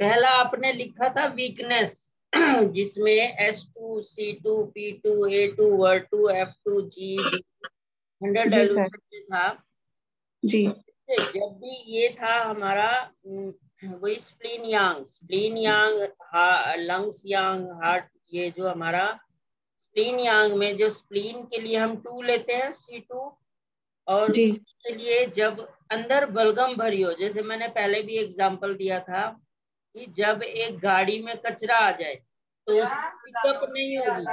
पहला आपने लिखा था वीकनेस, जिसमें S2 C2 P2 A2 Ver2 F2 G 100 जी सर। डाइल्यूशन में था। जी। जब भी ये था हमारा वही स्प्लीन यांग लंग्स यांग हार्ट, ये जो हमारा स्प्लीन यांग में जो स्प्लीन के लिए हम 2 लेते हैं C2, और जी। उसी के लिए जब अंदर बलगम भरी हो, जैसे मैंने पहले भी एग्जांपल दिया था कि जब एक गाड़ी में कचरा आ जाए तो उसकी पिकअप नहीं होगी।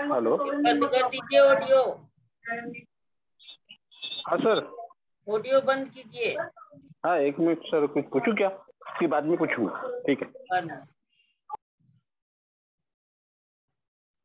हेलो, बंद कर दीजिए ऑडियो। हाँ सर। ऑडियो बंद कीजिए। हाँ 1 मिनट सर, कुछ पूछूं क्या? उसके बाद में पूछूंगा, ठीक है।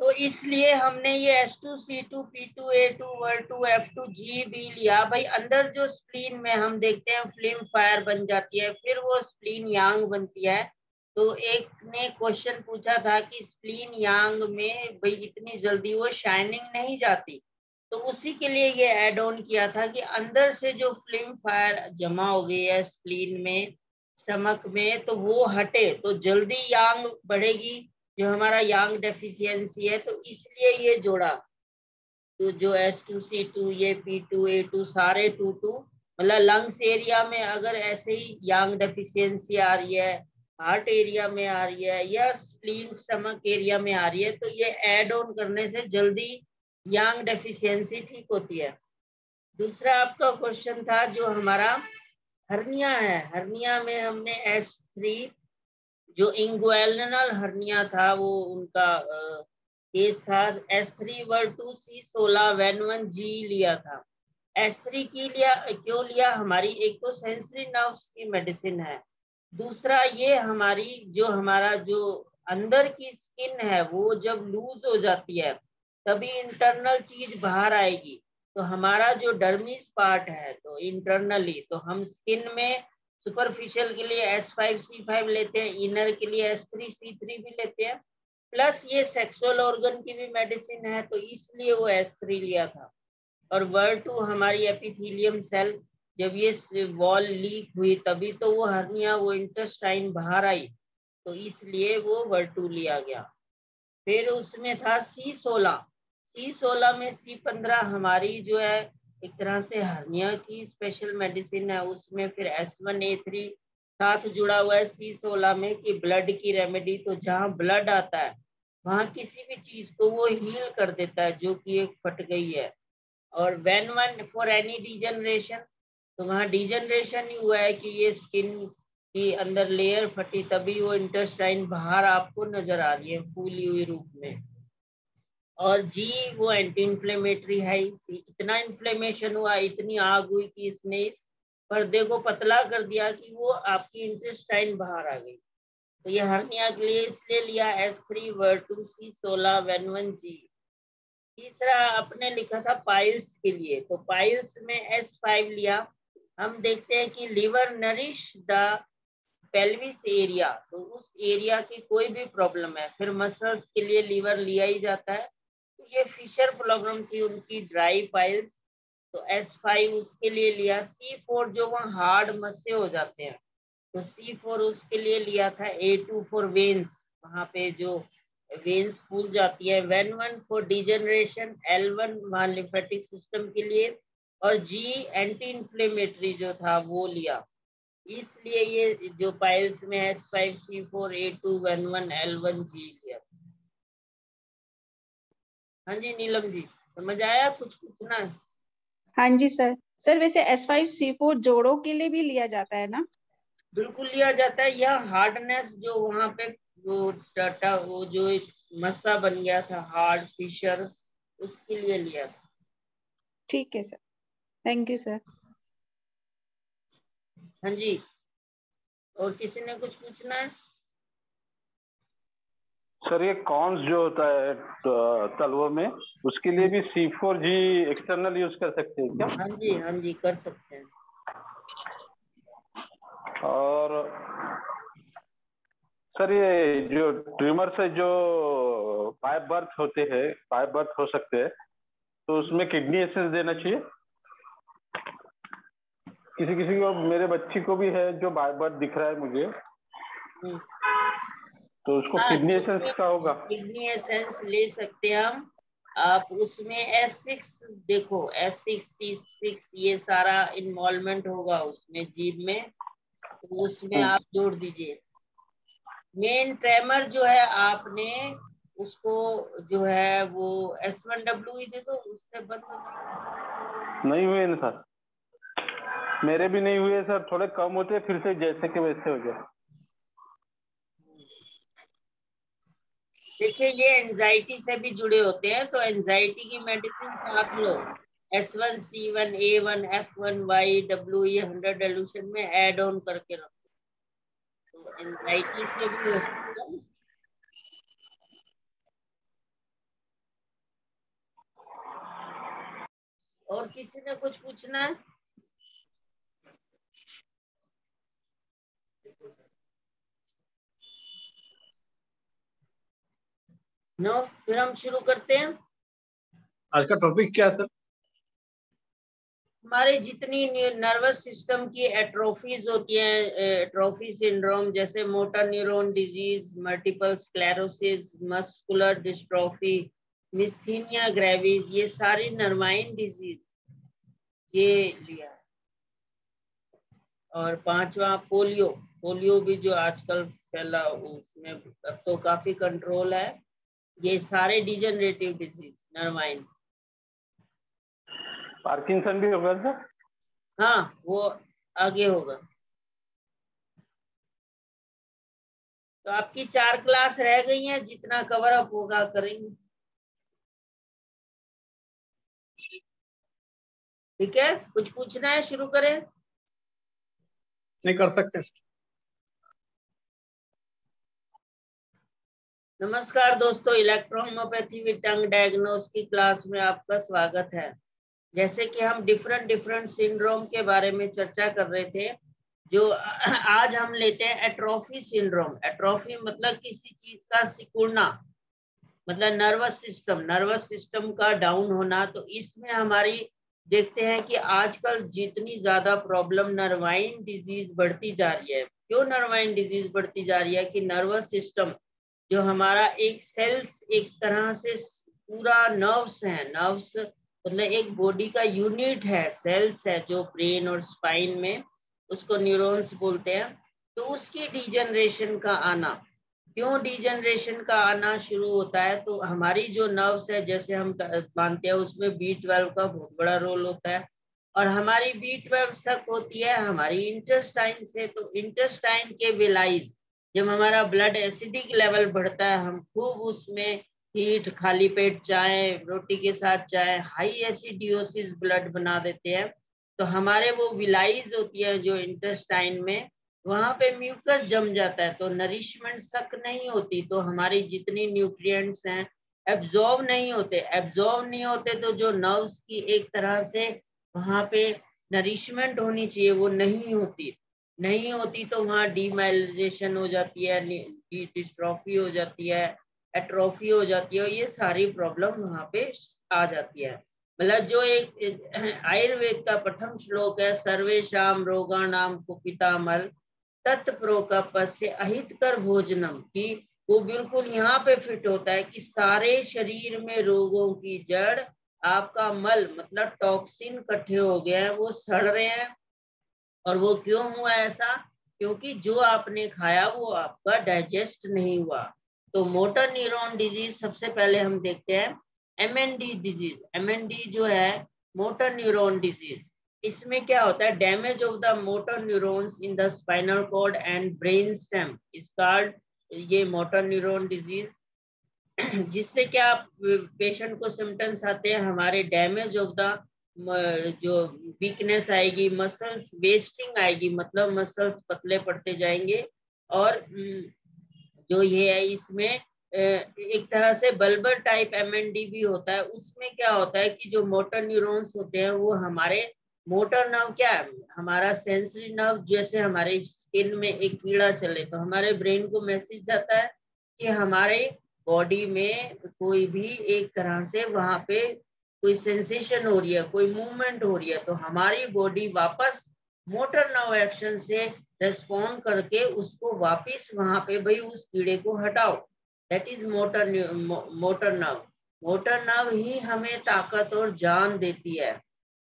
तो इसलिए हमने ये S2 C2 P2 A2 Ver2 F2 G भी लिया भाई। अंदर जो स्प्लीन में हम देखते हैं फ्लेम फायर बन जाती है, फिर वो स्प्लीन यांग बनती है। तो एक ने क्वेश्चन पूछा था कि स्प्लीन यांग में भाई इतनी जल्दी वो शाइनिंग नहीं जाती, तो उसी के लिए ये ऐड ऑन किया था कि अंदर से जो फ्लेम फायर जमा हो गई है स्प्लीन में, स्टमक में, तो वो हटे तो जल्दी यांग बढ़ेगी, जो हमारा यांग डेफिशिएंसी है। तो इसलिए ये जोड़ा। तो जो S2 C2 ये P2 A2 सारे 2 मतलब लंग्स एरिया में अगर ऐसे ही यांग डेफिशिएंसी आ रही है, हार्ट एरिया में आ रही है, या स्प्लीन स्टमक एरिया में आ रही है, तो ये ऐड ऑन करने से जल्दी यांग डेफिशिएंसी ठीक होती है। दूसरा आपका क्वेश्चन था जो हमारा हर्निया है, हर्निया में हमने S3 जो इंग्वाल्नल हर्निया था वो उनका केस था S3Ver2C16 लिया था। S3 की लिया क्यों लिया? हमारी एक तो सेंसरी नर्व्स की मेडिसिन है, दूसरा ये हमारी जो हमारा जो अंदर की स्किन है वो जब लूज हो जाती है तभी इंटरनल चीज बाहर आएगी। तो हमारा जो डर्मिस पार्ट है तो इंटरनली, तो हम स्किन में सुपरफिशियल के लिए S5C5 लेते हैं, इनर के लिए S3C3 भी लेते हैं, प्लस ये सेक्सुअल ऑर्गन की भी मेडिसिन है, तो इसलिए वो S3 लिया था। और Ver2 हमारी एपिथेलियम सेल, जब ये वॉल लीक हुई तभी तो वो हर्निया वो इंटेस्टाइन बाहर आई, तो इसलिए वो Ver2 लिया गया। फिर उसमें था C16 में C15 हमारी जो है एक तरह से हर्निया की स्पेशल मेडिसिन है, उसमें फिर S1A3 साथ जुड़ा हुआ है C16 में कि ब्लड की रेमेडी। तो जहाँ ब्लड आता है वहां किसी भी चीज को वो हील कर देता है जो कि एक फट गई है। और when one for any degeneration, तो वहाँ डिजनरेशन ही हुआ है कि ये स्किन की अंदर लेयर फटी तभी वो इंटेस्टाइन बाहर आपको नजर आ रही है फूली हुई रूप में। और जी वो एंटी इन्फ्लेमेटरी है, इतना इन्फ्लेमेशन हुआ, इतनी आग हुई कि इसने इस पर्दे को पतला कर दिया कि वो आपकी इंटेस्टाइन बाहर आ गई। तो ये हर्निया के लिए इसलिए लिया S3Ver2C16 Ven1G। तीसरा आपने लिखा था पाइल्स के लिए, तो पाइल्स में S5 लिया। हम देखते हैं कि liver nourish the pelvis area, तो उस एरिया की कोई भी प्रॉब्लम है फिर मसल्स के लिए लीवर लिया ही जाता है। तो ये फिशर प्रॉब्लम थी उनकी, ड्राई पाइल्स, तो S5 उसके लिए लिया। C4 जो वहाँ हार्ड मस्से हो जाते हैं, तो C4 उसके लिए लिया था। A2 फॉर वेन्स, वहाँ पे जो वेन्स फूल जाती है। Ven1 फॉर डिजनरेशन, L1 वहाँ लिम्फेटिक सिस्टम के लिए, और G एंटी इन्फ्लेमेटरी जो था वो लिया। इसलिए ये जो पाइल्स में S5C4A2 Ven1 L1G लिया। हाँ जी नीलम जी, समझ आया? कुछ पूछना है? हाँ जी सर। सर वैसे S5C4 जोड़ों के लिए भी लिया जाता है ना? बिल्कुल लिया जाता है। यह हार्डनेस जो वहां पे वो डाटा वो जो एक मस्सा बन गया था हार्ड फिशर, उसके लिए लिया था। ठीक है सर, थैंक यू सर। हाँ जी, और किसी ने कुछ पूछना है? सर ये कॉन्स जो होता है तलवों में, उसके लिए भी C4G एक्सटर्नल यूज कर सकते हैं क्या? हाँ जी कर सकते हैं। और सर ये जो ट्यूमर से जो पाइप बर्थ होते हैं, पाइप बर्थ हो सकते हैं, तो उसमें किडनी एसेंस देना चाहिए। किसी किसी को, मेरे बच्ची को भी है जो बार बार दिख रहा है मुझे, तो उसको हाँ, किडनी एसेंस का होगा। किडनी एसेंस ले सकते हैं हम। आप उसमें S6 देखो, S6 C6 ये सारा इन्वॉल्वमेंट होगा उसमें जीभ में, तो उसमें आप जोड़ दीजिए। मेन ट्रेमर जो है आपने उसको जो है वो S1W ही दे दो, उससे बंद हो जाएगा। नहीं हुए ना सर, मेरे भी नहीं हुए सर, थोड़े कम होते फिर से जैसे के वैसे हो गया। देखिए ये एंजाइटी से भी जुड़े होते हैं, तो एंजाइटी की मेडिसिन आप लो। S1 C1 A1 F1 YW ये 100 डाइल्यूशन में ऐड ऑन करके रखो, तो एंजाइटी से भी हो सकता है। और किसी ने कुछ पूछना है? नो, फिर हम शुरू करते हैं। आज का टॉपिक क्या है सर? हमारे जितनी नर्वस सिस्टम की एट्रोफीज होती हैं, एट्रोफी सिंड्रोम, जैसे motor neuron disease, multiple sclerosis, muscular dystrophy, मिस्थीनिया gravis, ये सारी नर्वाइन डिजीज ये लिया है। और 5वां पोलियो, पोलियो भी जो आजकल फैला उसमें अब तो काफी कंट्रोल है। ये सारे डिजेनरेटिव डिजीज नर्वाइन। पार्किंसन भी होगा सर? हाँ, वो आगे होगा। तो आपकी 4 क्लास रह गई हैं, जितना कवर अप होगा करेंगे। ठीक है, कुछ पूछना है, शुरू करें? नहीं कर सकते? नमस्कार दोस्तों, इलेक्ट्रोहोम्योपैथी विद टंग डायग्नोस की क्लास में आपका स्वागत है। जैसे कि हम डिफरेंट सिंड्रोम के बारे में चर्चा कर रहे थे, जो आज हम लेते हैं एट्रोफी सिंड्रोम। एट्रोफी मतलब किसी चीज का सिकुड़ना, मतलब नर्वस सिस्टम का डाउन होना। तो इसमें हमारी देखते हैं कि आजकल जितनी ज्यादा प्रॉब्लम नर्वाइन डिजीज बढ़ती जा रही है। क्यों नर्वाइन डिजीज बढ़ती जा रही है? कि नर्वस सिस्टम जो हमारा एक सेल्स, एक तरह से पूरा नर्व्स है, नर्व्स मतलब एक बॉडी का यूनिट है, सेल्स है जो ब्रेन और स्पाइन में, उसको न्यूरॉन्स बोलते हैं। तो उसकी डिजेनरेशन का आना, क्यों डिजेनरेशन का आना शुरू होता है? तो हमारी जो नर्व्स है, जैसे हम मानते हैं, उसमें B12 का बहुत बड़ा रोल होता है। और हमारी B12 सक होती है हमारी इंटेस्टाइन से। तो इंटेस्टाइन के विलाइज, जब हमारा ब्लड एसिडिक लेवल बढ़ता है, हम खूब उसमें हीट, खाली पेट चाय, रोटी के साथ चाय, हाई एसिडियोसिस ब्लड बना देते हैं। तो हमारे वो विलाइज होती है जो इंटेस्टाइन में, वहां पे म्यूकस जम जाता है, तो नरिशमेंट सक नहीं होती, तो हमारी जितनी न्यूट्रिएंट्स हैं एब्जॉर्ब नहीं होते। एब्जॉर्ब नहीं होते तो जो नर्व्स की एक तरह से वहां पे नरिशमेंट होनी चाहिए वो नहीं होती, तो वहाँ डीमाइलिनेशन हो जाती है, डिस्ट्रॉफी हो जाती है, एट्रोफी हो जाती है, और ये सारी प्रॉब्लम वहाँ पे आ जाती है। मतलब जो एक आयुर्वेद का प्रथम श्लोक है, सर्वेषां रोगाणां कुपितामल तत्प्रोकपस्य अहितकर भोजनम, की वो बिल्कुल यहाँ पे फिट होता है कि सारे शरीर में रोगों की जड़ आपका मल, मतलब टॉक्सिन इकट्ठे हो गए हैं, वो सड़ रहे हैं। और वो क्यों हुआ ऐसा? क्योंकि जो आपने खाया वो आपका डाइजेस्ट नहीं हुआ। तो मोटर न्यूरॉन डिजीज सबसे पहले हम देखते हैं। MND डिजीज, MND जो है मोटर न्यूरॉन डिजीज, इसमें क्या होता है? Damage of the motor neurons in the spinal cord and brain stem is called ये मोटर न्यूरॉन डिजीज। जिससे क्या पेशेंट को सिम्टम्स आते हैं, हमारे डैमेज ऑफ द जो वीकनेस आएगी, मसल्स वेस्टिंग आएगी, मतलब मसल्स पतले पड़ते जाएंगे। और जो ये है इसमें एक तरह से बल्बर टाइप MND भी होता है। उसमें क्या होता है कि जो मोटर न्यूरॉन्स होते हैं वो हमारे मोटर नर्व, क्या है हमारा सेंसरी नर्व, जैसे हमारे स्किन में एक कीड़ा चले तो हमारे ब्रेन को मैसेज जाता है कि हमारे बॉडी में कोई भी एक तरह से वहां पे कोई सेंसेशन हो रही है, कोई मूवमेंट हो रही है, तो हमारी बॉडी वापस मोटर नर्व एक्शन से रेस्पॉन्ड करके उसको वापस वहां पे भाई उस कीड़े को हटाओ। That is motor nerve. Motor nerve ही हमें ताकत और जान देती है।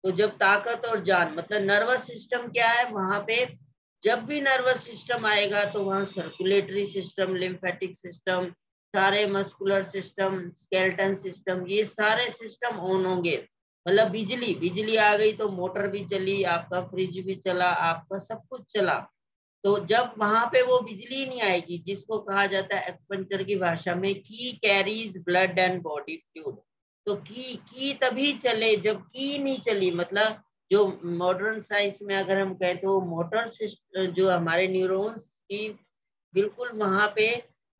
तो जब ताकत और जान मतलब नर्वस सिस्टम क्या है, वहां पे जब भी नर्वस सिस्टम आएगा तो वहां सर्कुलेटरी सिस्टम, लिम्फेटिक सिस्टम, सारे मस्कुलर सिस्टम, स्केलेटन सिस्टम, ये सारे सिस्टम ऑन होंगे। मतलब बिजली आ गई तो मोटर भी चली, आपका फ्रिज भी चला, आपका सब कुछ चला। तो जब वहां पे वो बिजली नहीं आएगी, जिसको कहा जाता है एक्यूपंक्चर की भाषा में की carries blood and body fluid, तो की तभी चले जब की नहीं चली। मतलब जो मॉडर्न साइंस में अगर हम कहें तो मोटर सिस्टम जो हमारे न्यूरॉन्स की बिल्कुल वहां पे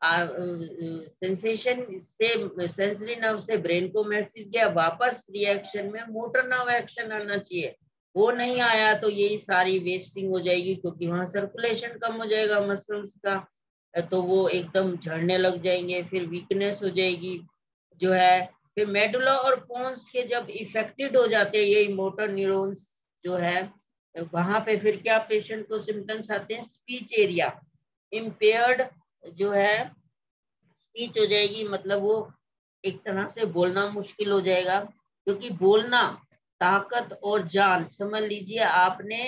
सेंसेशन से सेंसरी नर्व से ब्रेन को मैसेज गया, वापस रिएक्शन में मोटर नर्व एक्शन आना चाहिए। वो नहीं आया तो यही सारी वेस्टिंग हो जाएगी, क्योंकि वहां सर्कुलेशन कम हो जाएगा मसल्स का, तो वो एकदम झड़ने लग जाएंगे, फिर वीकनेस हो जाएगी जो है। फिर मेडुला और पोन्स के जब इफेक्टेड हो जाते हैं यही मोटर न्यूरॉन्स जो है, वहां पे फिर क्या पेशेंट को सिम्टम्स आते हैं, स्पीच एरिया इम्पेयर्ड जो है, स्पीच हो जाएगी, मतलब वो एक तरह से बोलना मुश्किल हो जाएगा। क्योंकि बोलना ताकत और जान, समझ लीजिए आपने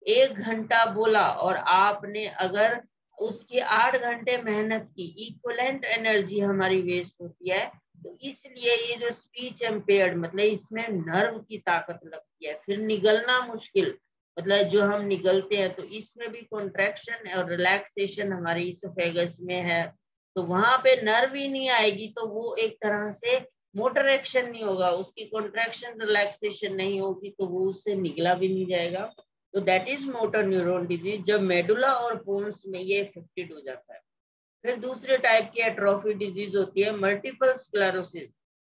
1 घंटा बोला और आपने अगर उसके 8 घंटे मेहनत की, इक्वलेंट एनर्जी हमारी वेस्ट होती है। तो इसलिए ये जो स्पीच इम्पेयर्ड मतलब इसमें नर्व की ताकत लगती है। फिर निगलना मुश्किल, मतलब जो हम निगलते हैं तो इसमें भी कॉन्ट्रैक्शन और रिलैक्सेशन हमारी इसोफेगस में है, तो वहां पे नर्व ही नहीं आएगी तो वो एक तरह से मोटर एक्शन नहीं होगा, उसकी कॉन्ट्रैक्शन रिलैक्सेशन नहीं होगी, तो वो उससे निगला भी नहीं जाएगा। तो that is motor neuron disease, जब मेडुला और पोन्स में ये इफेक्टेड हो जाता है। फिर दूसरे टाइप की एट्रोफी डिजीज होती है मल्टीपल स्क्लेरोसिस,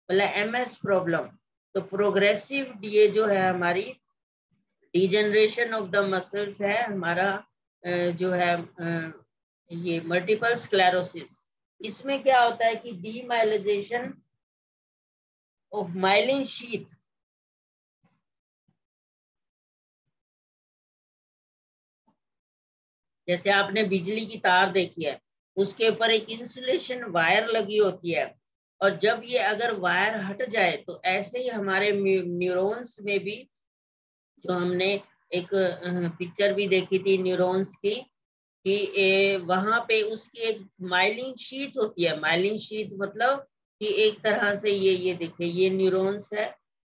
मतलब MS प्रॉब्लम। तो प्रोग्रेसिव ये जो है हमारी डिजेनरेशन ऑफ द मसल्स है हमारा जो है ये मल्टीपल स्क्लेरोसिस। इसमें क्या होता है कि डीमाइलाइजेशन ऑफ माइलिन शीथ, जैसे आपने बिजली की तार देखी है, उसके ऊपर एक इंसुलेशन वायर लगी होती है, और जब ये अगर वायर हट जाए तो ऐसे ही हमारे न्यूरॉन्स में भी, जो हमने एक पिक्चर भी देखी थी न्यूरॉन्स की, कि वहां पे उसकी एक माइलिन शीथ होती है। माइलिन शीथ मतलब कि एक तरह से ये देखिए ये न्यूरॉन्स है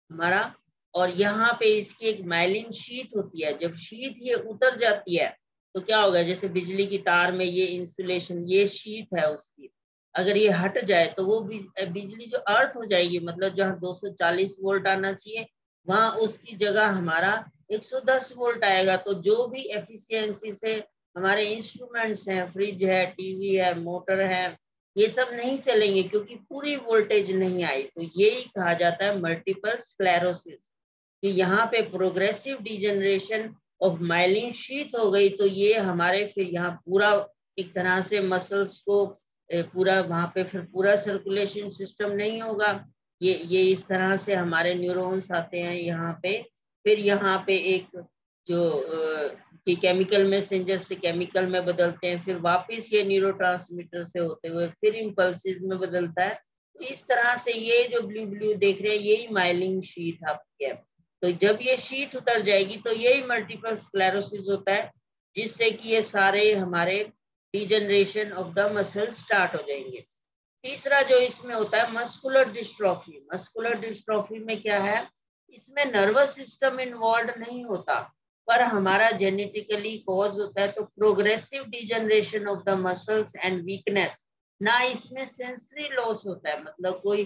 हमारा, और यहाँ पे इसकी एक माइलिन शीथ होती है। जब शीथ ये उतर जाती है तो क्या होगा, जैसे बिजली की तार में ये इंसुलेशन, ये शीथ है उसकी, अगर ये हट जाए तो वो बिजली जो अर्थ हो जाएगी, मतलब जहाँ 240 वोल्ट आना चाहिए वहां उसकी जगह हमारा 110 वोल्ट आएगा। तो जो भी एफिशिएंसी से हमारे इंस्ट्रूमेंट्स हैं, फ्रिज है, टीवी है, मोटर है, ये सब नहीं चलेंगे क्योंकि पूरी वोल्टेज नहीं आई। तो यही कहा जाता है मल्टीपल स्क्लेरोसिस, कि यहाँ पे progressive degeneration of myelin sheath हो गई, तो ये हमारे फिर यहाँ पूरा एक तरह से मसल्स को पूरा वहां पे फिर पूरा सर्कुलेशन सिस्टम नहीं होगा। ये इस तरह से हमारे न्यूरॉन्स आते हैं यहाँ पे। फिर यहाँ पे एक जो कि केमिकल मैसेंजर से केमिकल में बदलते हैं, फिर वापस ये न्यूरोट्रांसमीटर से होते हुए फिर इम्पल्सिस में बदलता है। तो इस तरह से ये जो ब्लू ब्लू देख रहे हैं यही माइलिन शीथ आपकी है। तो जब ये शीथ उतर जाएगी तो यही मल्टीपल स्क्लेरोसिस होता है, जिससे कि ये सारे हमारे degeneration of the muscle start हो जाएंगे। तीसरा जो इसमें होता है मस्कुलर डिस्ट्रॉफी। मस्कुलर डिस्ट्रॉफी में क्या है, इसमें नर्वस सिस्टम इन्वॉल्व नहीं होता, पर हमारा जेनेटिकली कॉज होता है। तो progressive degeneration of the muscles and weakness, ना इसमें सेंसरी लॉस होता है, मतलब कोई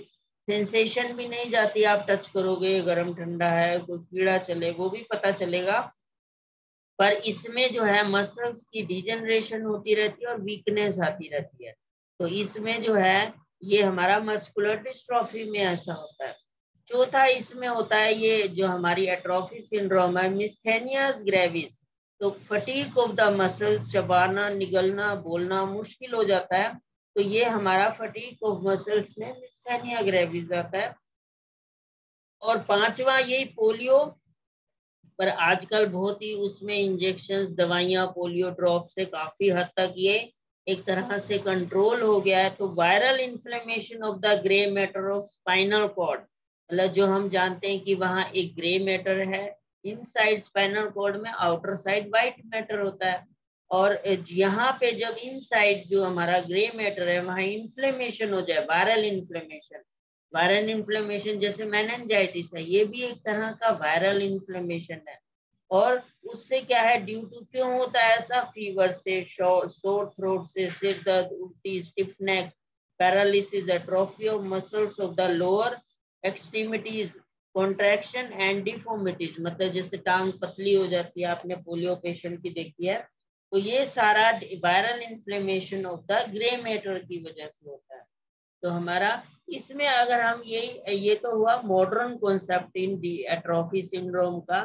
सेंसेशन भी नहीं जाती, आप टच करोगे गर्म ठंडा है, कोई कीड़ा चले वो भी पता चलेगा, पर इसमें जो है मसल्स की डिजेनरेशन होती रहती है और वीकनेस आती रहती है। तो इसमें जो है ये हमारा मस्कुलर डिस्ट्रॉफी में ऐसा होता है। चौथा इसमें होता है ये जो हमारी एट्रोफी सिंड्रोम है, मिस्थेनिया ग्रेविस। तो फटीग ऑफ द मसल्स, चबाना, निगलना, बोलना मुश्किल हो जाता है, तो ये हमारा फटीग ऑफ मसल्स में मिस्थेनिया ग्रेविस आता है। और पांचवा यही पोलियो, पर आजकल बहुत ही उसमें इंजेक्शंस, दवाइयां, पोलियो ड्रॉप से काफी हद तक ये एक तरह से कंट्रोल हो गया है। तो viral inflammation of the grey matter of spinal cord, मतलब जो हम जानते हैं कि वहाँ एक ग्रे मैटर है इनसाइड स्पाइनल कॉर्ड में, आउटर साइड व्हाइट मैटर होता है। और यहाँ पे जब इनसाइड जो हमारा ग्रे मैटर है वहाँ इन्फ्लेमेशन हो जाए, वायरल इन्फ्लेमेशन, वायरल इन्फ्लेमेशन जैसे मेनिंजाइटिस है, ये भी एक तरह का वायरल इन्फ्लेमेशन है। और उससे क्या है, ड्यू टू क्यों होता है ऐसा, फीवर से, सोर थ्रोट से, सिर दर्द, उल्टी, stiff neck, paralysis, atrophy of muscles of the lower extremities, contraction and deformities, मतलब जैसे टांग पतली हो जाती है, आपने पोलियो पेशेंट की देखी है, तो ये सारा viral inflammation of the grey matter की वजह से होता है। तो हमारा इसमें अगर हम ये तो हुआ modern concept in the atrophy syndrome का।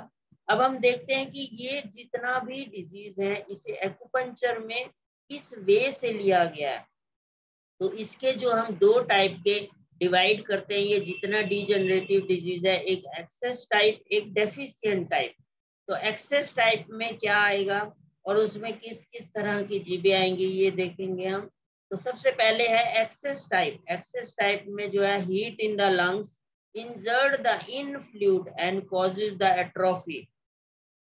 अब हम देखते हैं कि ये जितना भी डिजीज है इसे एक्यूपंक्चर में किस वे से लिया गया है। तो इसके जो हम दो टाइप के डिवाइड करते हैं, ये जितना डीजेनरेटिव डिजीज है, एक एक्सेस टाइप, एक डेफिशिएंट टाइप। तो एक्सेस टाइप में क्या आएगा और उसमें किस किस तरह की जीबें आएंगी ये देखेंगे हम। तो सबसे पहले है एक्सेस टाइप। एक्सेस टाइप में जो है heat in the lungs injured the in fluid and causes the atrophy,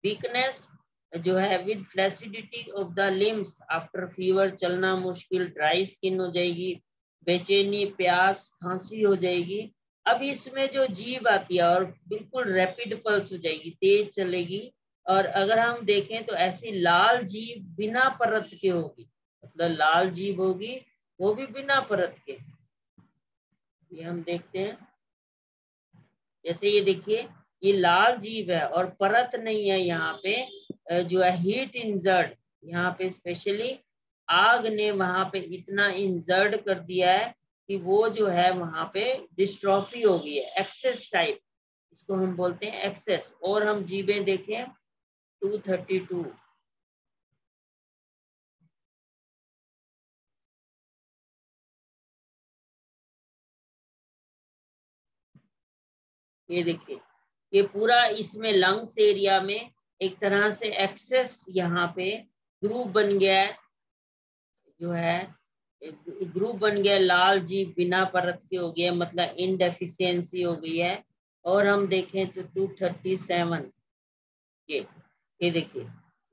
weakness जो है with flaccidity of the limbs after fever, चलना मुश्किल, ड्राई स्किन हो जाएगी, बेचैनी, प्यास, खांसी हो जाएगी। अब इसमें जो जीभ आती है और बिल्कुल रैपिड पल्स हो जाएगी, तेज चलेगी। और अगर हम देखें तो ऐसी लाल जीभ बिना परत के होगी, मतलब लाल जीभ होगी वो भी बिना परत के। ये हम देखते हैं, जैसे ये देखिए ये लाल जीभ है और परत नहीं है यहाँ पे, जो है हीट इंजर्ड, यहाँ पे स्पेशली आग ने वहां पे इतना इंजर्ड कर दिया है कि वो जो है वहां पे डिस्ट्रॉफी हो गई है, एक्सेस टाइप, इसको हम बोलते हैं एक्सेस। और हम जीभें देखें 232, ये देखिए ये पूरा इसमें लंग्स एरिया में एक तरह से एक्सेस यहाँ पे ग्रुप बन गया है, जो है ग्रुप बन गया, लाल जीभ बिना परत के हो गया, मतलब इनडेफिशिएंसी हो गई है। और हम देखें तो 237, ये देखिए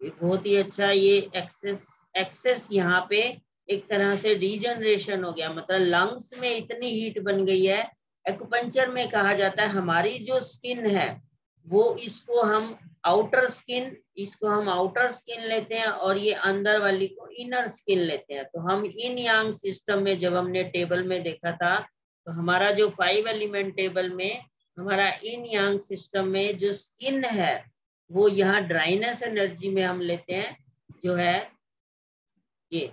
ये बहुत ही अच्छा, ये एक्सेस यहाँ पे एक तरह से रीजनरेशन हो गया, मतलब लंग्स में इतनी हीट बन गई है। एक्यूपंक्चर में कहा जाता है हमारी जो स्किन है वो इसको हम आउटर स्किन, इसको हम आउटर स्किन लेते हैं और ये अंदर वाली को इनर स्किन लेते हैं। तो हम इन यांग सिस्टम में जब हमने टेबल में देखा था तो हमारा जो 5 एलिमेंट टेबल में हमारा इन यांग सिस्टम में जो स्किन है वो यहाँ ड्राइनेस एनर्जी में हम लेते हैं, जो है ये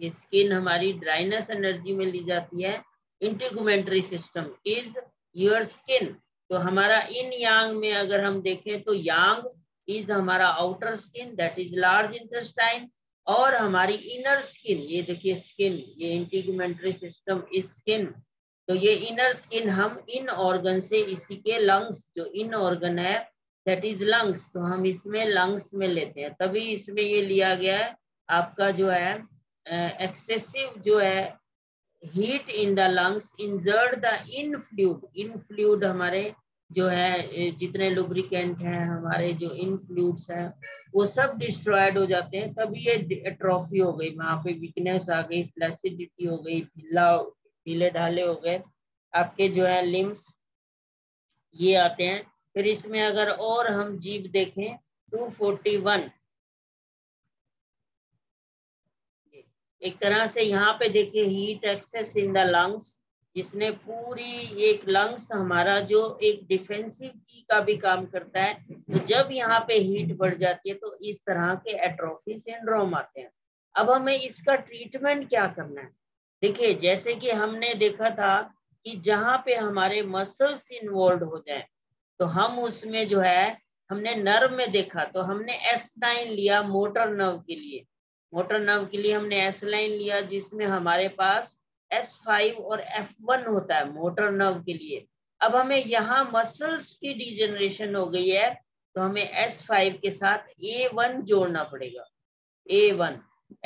स्किन हमारी ड्राइनेस एनर्जी में ली जाती है। इंटीगुमेंट्री सिस्टम इज योर स्किन। तो हमारा इन यांग में अगर हम देखें तो यांग इज हमारा outer skin, that is large intestine, और हमारी इनर स्किन, ये देखिए स्किन, ये इंटीगुमेंट्री सिस्टम इज स्किन। तो ये इनर स्किन हम इन ऑर्गन से, इसी के लंग्स, जो इन ऑर्गन है दैट इज लंग्स, तो हम इसमें लंग्स में लेते हैं, तभी इसमें ये लिया गया है आपका जो है एक्सेसिव जो है heat in the lungs injured the in fluid. In fluid हमारे जो है जितने लुब्रिकेंट हैं, हमारे जो इन फ्लूइड्स हैं वो सब डिस्ट्रॉयड हो जाते हैं, तभी ये एट्रोफी हो गई, वहां पे वीकनेस आ गई, फ्लैसिडिटी हो गई, ढीले ढाले हो गए आपके जो है लिम्स, ये आते हैं। फिर इसमें अगर और हम जीभ देखें 241, एक तरह से यहाँ पे देखिए heat excess in the lungs, जिसने पूरी एक लंग्स हमारा जो एक डिफेंसिव की का भी काम करता है। तो जब यहाँ पे हीट बढ़ जाती है तो इस तरह के एट्रोफी सिंड्रोम आते हैं। अब हमें इसका ट्रीटमेंट क्या करना है, देखिए जैसे कि हमने देखा था कि जहाँ पे हमारे मसल्स इन्वॉल्व हो जाए तो हम उसमें जो है हमने नर्व में देखा तो हमने S9 लिया मोटर नर्व के लिए, मोटर नर्व के लिए हमने S लाइन लिया, जिसमें हमारे पास S5 और F1 होता है मोटर नर्व के लिए। अब हमें यहाँ मसल्स की डिजेनरेशन हो गई है, तो हमें S5 के साथ A1 जोड़ना पड़ेगा। A1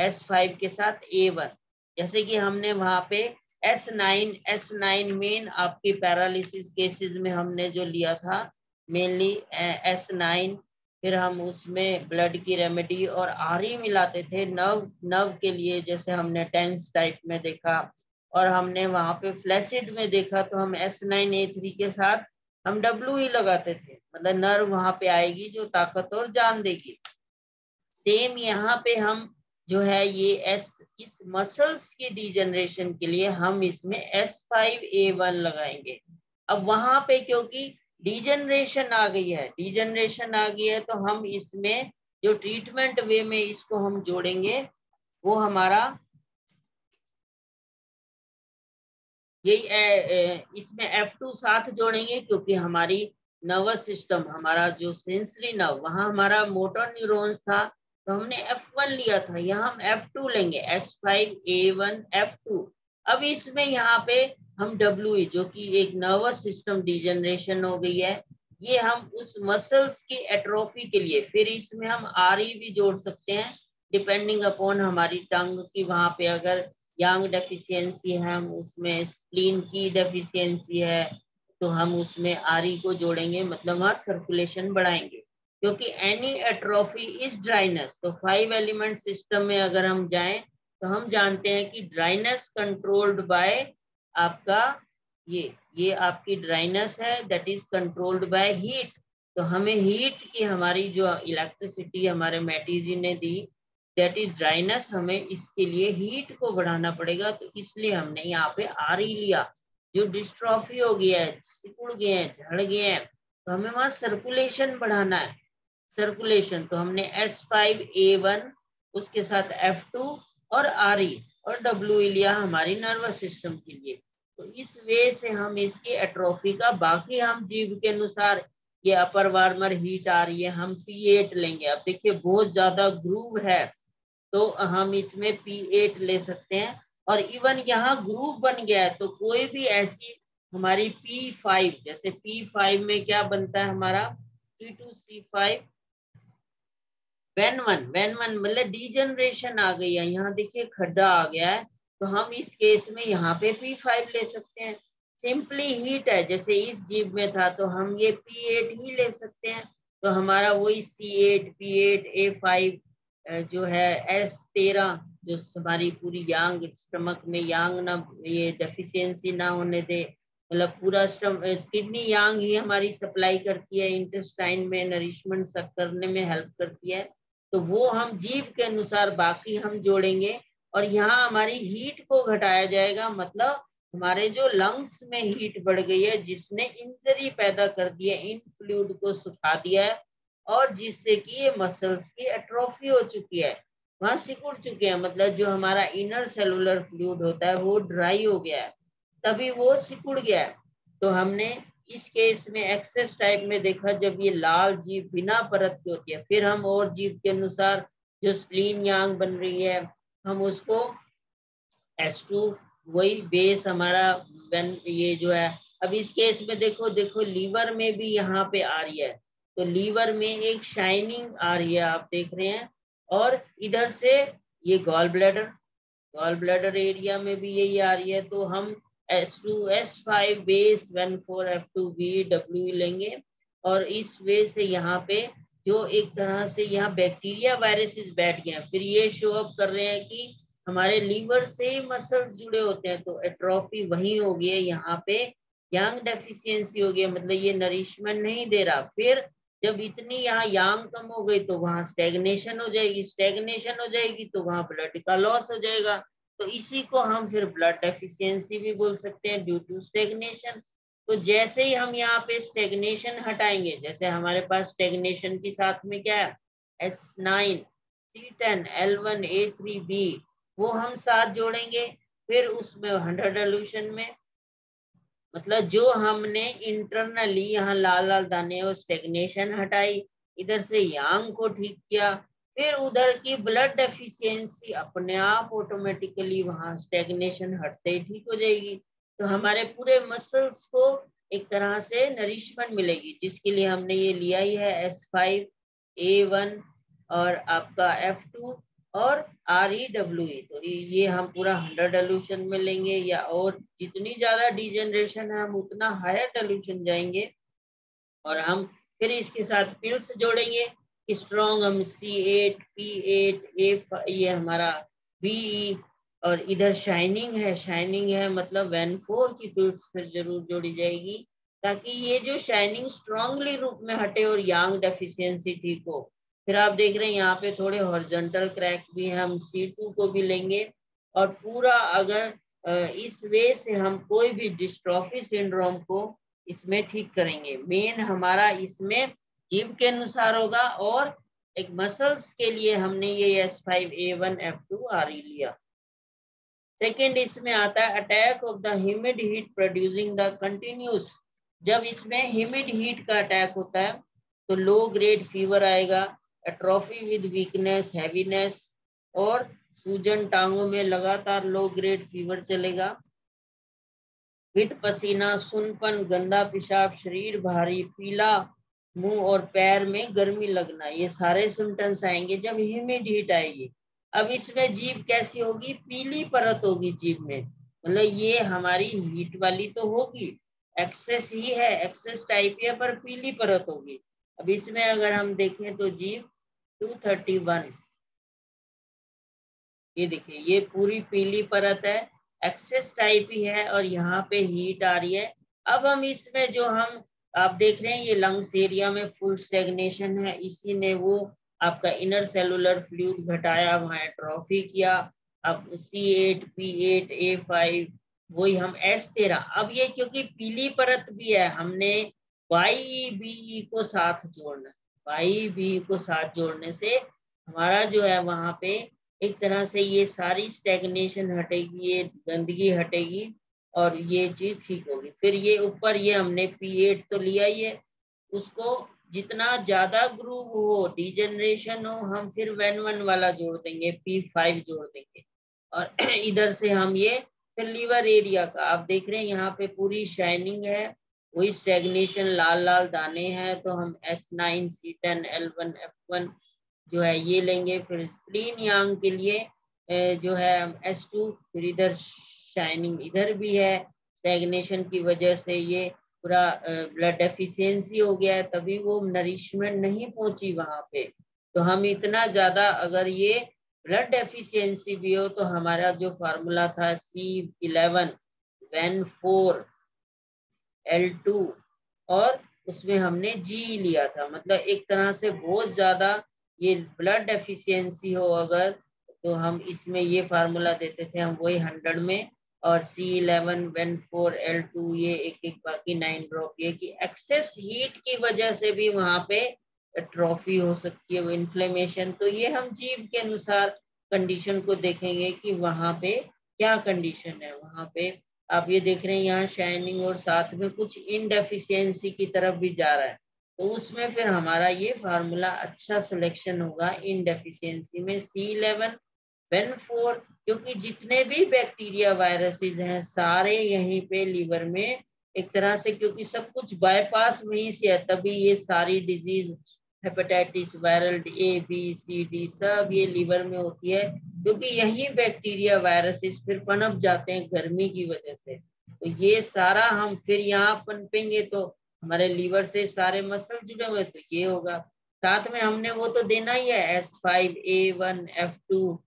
S5 के साथ A1, जैसे कि हमने वहां पे S9 मेन आपकी पैरालिसिस केसेस में हमने जो लिया था मेनली S9, फिर हम उसमें ब्लड की रेमेडी और RE मिलाते थे नर्व के लिए, जैसे हमने टेंस टाइप में देखा, और हमने वहां पे फ्लैसिड में देखा तो हम S9A3 के साथ हम WE लगाते थे, मतलब नर्व वहां पे आएगी जो ताकत और जान देगी। सेम यहाँ पे हम जो है ये इस मसल्स की डिजेनरेशन के लिए हम इसमें S5A1 लगाएंगे। अब वहां पे क्योंकि डिजेनरेशन आ गई है तो हम इसमें जो ट्रीटमेंट वे में इसको हम जोड़ेंगे वो हमारा यही इसमें F2 साथ जोड़ेंगे, क्योंकि हमारी नर्वस सिस्टम, हमारा जो सेंसरी नर्व, वहां हमारा मोटर न्यूरॉन्स था तो हमने F1 लिया था, यहाँ हम F2 लेंगे, S5A1 F2। अब इसमें यहाँ पे हम WE जो कि एक नर्वस सिस्टम डिजेनरेशन हो गई है, ये हम उस मसल्स की एट्रोफी के लिए, फिर इसमें हम RE भी जोड़ सकते हैं डिपेंडिंग अपॉन हमारी टंग की, वहां पे अगर यांग डेफिशिएंसी है, हम उसमें स्प्लीन की डेफिशिएंसी है तो हम उसमें RE को जोड़ेंगे, मतलब वहां सर्कुलेशन बढ़ाएंगे, क्योंकि एनी एट्रोफी इज ड्राइनेस। तो 5 एलिमेंट सिस्टम में अगर हम जाएं तो हम जानते हैं कि ड्राइनेस कंट्रोल्ड बाय आपका ये आपकी ड्राइनेस है, that is controlled by heat. तो हमें हीट की हमारी जो इलेक्ट्रिसिटी हमारे मैटी जी ने दी, दैट इज ड्राइनेस, हमें इसके लिए हीट को बढ़ाना पड़ेगा, तो इसलिए हमने यहाँ पे RE लिया। जो डिस्ट्रॉफी हो गया है, सिकुड़ गए हैं, झड़ गए हैं, तो हमें वहां सर्कुलेशन बढ़ाना है, सर्कुलेशन। तो हमने S5A1 उसके साथ F2 और RE और WE लिया हमारी नर्वस सिस्टम के लिए। तो इस वे से हम इसकी एट्रोफी का, बाकी हम जीव के अनुसार, ये अपर वार्मर हीट आ रही है, हम P8 लेंगे। अब देखिए बहुत ज्यादा ग्रूव है तो हम इसमें P8 ले सकते हैं, और इवन यहाँ ग्रुप बन गया है तो कोई भी ऐसी हमारी P5, जैसे P5 में क्या बनता है हमारा P2C5 वेन वन मतलब डिजेनरेशन आ गई है, यहाँ देखिए खड्डा आ गया है, तो हम इस केस में यहाँ पे P5 ले सकते हैं। सिंपली हीट है, जैसे इस जीव में था तो हम ये P8 ही ले सकते हैं, तो हमारा वही C8 P8 A5 जो है S13, जो हमारी पूरी यांग स्टमक में यांग ना, ये डेफिशिएंसी ना होने दे, मतलब पूरा किडनी यांग ही हमारी सप्लाई करती है, इंटेस्टाइन में नरिशमेंट करने में हेल्प करती है, तो वो हम जीव के अनुसार बाकी हम जोड़ेंगे, और यहाँ हमारी हीट को घटाया जाएगा, मतलब हमारे जो लंग्स में हीट बढ़ गई है जिसने इंजरी पैदा कर दी है, इन फ्लूइड को सुखा दिया है, और जिससे कि ये मसल्स की एट्रोफी हो चुकी है, वहां सिकुड़ चुके हैं, मतलब जो हमारा इनर सेलुलर फ्लूइड होता है वो ड्राई हो गया है, तभी वो सिकुड़ गया है। तो हमने इस केस में एक्सेस टाइप में देखा, जब ये लाल जीव बिना परत की होती है, फिर हम और जीव के अनुसार जो स्प्लीन यांग बन रही है हम उसको S2 वही बेस हमारा ये जो है। अब इस केस में देखो लीवर में भी यहाँ पे आ रही है, तो लीवर में एक शाइनिंग आ रही है, आप देख रहे हैं, और इधर से ये गॉल ब्लैडर एरिया में भी यही आ रही है, तो हम S2 S5 base 14 F2B W लेंगे, और इस वे से यहाँ पे जो एक तरह से यहाँ बैक्टीरिया वायरसेस बैठ गए हैं, फिर ये शो अप कर रहे हैं कि हमारे लीवर से ही मसल्स जुड़े होते हैं, तो एट्रोफी वहीं हो गई है, यहाँ पे यांग डेफिशिएंसी हो गई है, मतलब ये नरिशमेंट नहीं दे रहा। फिर जब इतनी यहाँ यांग कम हो गई तो वहां स्टेग्नेशन हो जाएगी तो वहां ब्लड का लॉस हो जाएगा, तो इसी को हम फिर ब्लड डेफिशिएंसी भी बोल सकते हैं, ड्यू टू स्टेग्नेशन। तो जैसे ही हम यहाँ पे स्टेग्नेशन हटाएंगे, जैसे हमारे पास स्टेग्नेशन के साथ में क्या है S9 C10 L1 A3B, वो हम साथ जोड़ेंगे, फिर उसमें 100 डाइल्यूशन में, मतलब जो हमने इंटरनली यहाँ लाल लाल दाने और स्टेग्नेशन हटाई, इधर से यांग को ठीक किया, फिर उधर की ब्लड डेफिशिएंसी अपने आप ऑटोमेटिकली वहां स्टेग्नेशन हटते ही ठीक हो जाएगी, तो हमारे पूरे मसल्स को एक तरह से नरिशमेंट मिलेगी, जिसके लिए हमने ये लिया ही है S5A1 और आपका F2 और ReWe। तो ये हम पूरा 100 डाइल्यूशन में लेंगे, या और जितनी ज्यादा डिजेनरेशन है हम उतना हायर डाइल्यूशन जाएंगे। और हम फिर इसके साथ पिल्स जोड़ेंगे। स्ट्रॉन्ग हम C8, P8, A5, ये हमारा BE, और इधर शाइनिंग है मतलब Van4 की पिल्स फिर जरूर जोड़ी जाएगी, ताकि ये जो शाइनिंग स्ट्रांगली रूप में हटे और यांग डेफिशिएंसी ठीक हो। फिर आप देख रहे हैं यहाँ पे थोड़े हॉरिजॉन्टल क्रैक भी हैं, हम C2 को भी लेंगे। और पूरा अगर इस वे से हम कोई भी डिस्ट्रॉफी सिंड्रोम को इसमें ठीक करेंगे। मेन हमारा इसमें जीव के अनुसार होगा, और एक मसल्स के लिए हमने ये S5A1 F2 RE लिया। सेकेंड इसमें आता है attack of the humid heat producing the continuous. जब इसमें ह्यूमिड हीट का अटैक होता है तो लो ग्रेड फीवर आएगा, एट्रोफी विद वीकनेस, हैवीनेस, और सूजन टांगों में लगातार लो ग्रेड फीवर चलेगा, विद पसीना, सुनपन, गंदा पेशाब, शरीर भारी, पीला मुंह और पैर में गर्मी लगना, ये सारे सिम्टम्स आएंगे जब ह्यूमिड हीट आएगी। अब इसमें जीभ कैसी होगी? पीली परत होगी जीभ में, मतलब ये हमारी हीट वाली तो होगी, एक्सेस ही है, एक्सेस टाइप है, पर पीली परत होगी। अब इसमें अगर हम देखें तो जीभ 231, ये देखिए ये पूरी पीली परत है, एक्सेस टाइप ही है, और यहाँ पे हीट आ रही है। अब हम इसमें जो हम आप देख रहे हैं ये लंग्स एरिया में फुल स्टेग्नेशन है, इसी ने वो आपका इनर सेलुलर फ्लूइड घटाया, वहां एट्रोफी किया। अब C8, P8, A5, वही हम S13। अब ये क्योंकि पीली परत भी है, हमने YBE को साथ जोड़ना है। YBE को साथ जोड़ने से हमारा जो है वहां पे एक तरह से ये सारी स्टेग्नेशन हटेगी, ये गंदगी हटेगी, और ये चीज ठीक होगी। फिर ये ऊपर ये हमने P8 तो लिया ही है, उसको जितना ज्यादा ग्रूव हो, डिजेनरेशन हो, हम फिर Van1 वाला जोड़ देंगे, P5 जोड़ देंगे। और इधर से हम ये फिर लीवर एरिया का आप देख रहे हैं यहाँ पे पूरी शाइनिंग है, वही स्टेग्नेशन, लाल लाल दाने हैं, तो हम S9, C10, L1, F1 जो है ये लेंगे। फिर स्प्लीन यांग के लिए जो है S2, फिर इधर शाइनिंग इधर भी है, स्टैग्नेशन की वजह से ये पूरा ब्लड डेफिशिएंसी हो गया है, तभी वो नरिशमेंट नहीं पहुंची वहां पे। तो हम इतना ज्यादा अगर ये ब्लड डेफिशिएंसी भी हो तो हमारा जो फार्मूला था C11 Van4 L2, और उसमें हमने G लिया था, मतलब एक तरह से बहुत ज्यादा ये ब्लड डेफिशिएंसी हो अगर, तो हम इसमें ये फार्मूला देते थे, हम वही 100 में, और C11 Van4 L2 ये एक बाकी 9 ड्रॉप, ये कि एक्सेस हीट की वजह से भी वहां पे ट्रॉफी हो सकती है, वो इन्फ्लेमेशन। तो ये हम जीभ के अनुसार कंडीशन को देखेंगे कि वहां पे क्या कंडीशन है। वहां पे आप ये देख रहे हैं यहाँ शाइनिंग और साथ में कुछ इनडेफिशिएंसी की तरफ भी जा रहा है, तो उसमें फिर हमारा ये फार्मूला अच्छा सिलेक्शन होगा इनडेफिशिएंसी में C11 Van4, क्योंकि जितने भी बैक्टीरिया वायरसेस हैं सारे यहीं पे लीवर में एक तरह से, क्योंकि सब कुछ बाईपास वहीं से है, तभी ये सारी disease, hepatitis, viral A B C D सब ये लीवर में होती है, क्योंकि यही बैक्टीरिया वायरसेस फिर पनप जाते हैं गर्मी की वजह से। तो ये सारा हम फिर यहाँ पनपेंगे तो हमारे लीवर से सारे मसल जुड़े हुए, तो ये होगा। साथ में हमने वो तो देना ही है S5A1 F2।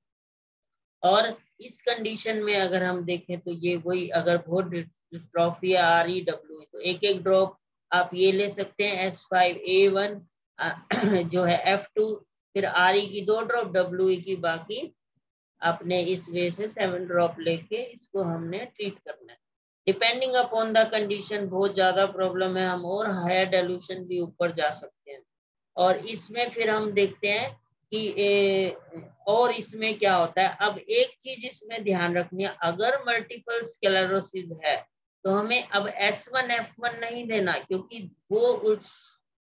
और इस कंडीशन में अगर हम देखें तो ये वही, अगर बहुत डिस्ट्रॉफी है ReWe, तो एक एक ड्रॉप आप ये ले सकते हैं S5A1 जो है F2, फिर RE की 2 ड्रॉप, WE की बाकी अपने इस वे से 7 ड्रॉप लेके इसको हमने ट्रीट करना है। डिपेंडिंग अपॉन द कंडीशन, बहुत ज्यादा प्रॉब्लम है हम और हायर डाइल्यूशन भी ऊपर जा सकते हैं। और इसमें फिर हम देखते हैं कि और इसमें क्या होता है। अब एक चीज इसमें ध्यान रखनी है, अगर मल्टीपल स्क्लेरोसिस है तो हमें अब S1 F1 नहीं देना, क्योंकि वो उस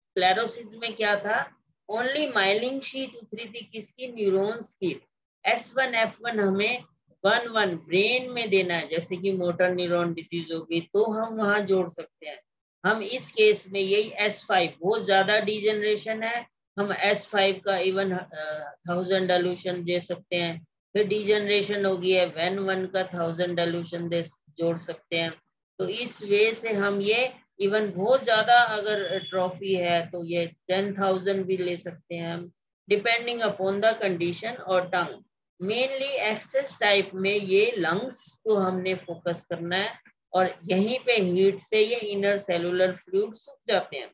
स्क्लेरोसिस में क्या था, ओनली माइलिन शीट उतरी थी किसकी, न्यूरॉन्स की। S1 F1 हमें 1 ब्रेन में देना है, जैसे कि मोटर न्यूरॉन डिजीज होगी तो हम वहां जोड़ सकते हैं। हम इस केस में यही S5 बहुत ज्यादा डिजेनरेशन है, हम S5 का इवन 1000 डाइल्यूशन दे सकते हैं। फिर डिजेनरेशन होगी है N1 का 1000 डाइल्यूशन दे जोड़ सकते हैं। तो इस वे से हम ये इवन बहुत ज्यादा अगर ट्रॉफी है तो ये 10,000 भी ले सकते हैं हम, डिपेंडिंग अपॉन द कंडीशन और टंग। मेनली एक्सेस टाइप में ये लंग्स को हमने फोकस करना है और यहीं पे हीट से ये इनर सेलुलर फ्लूइड सूख जाते हैं।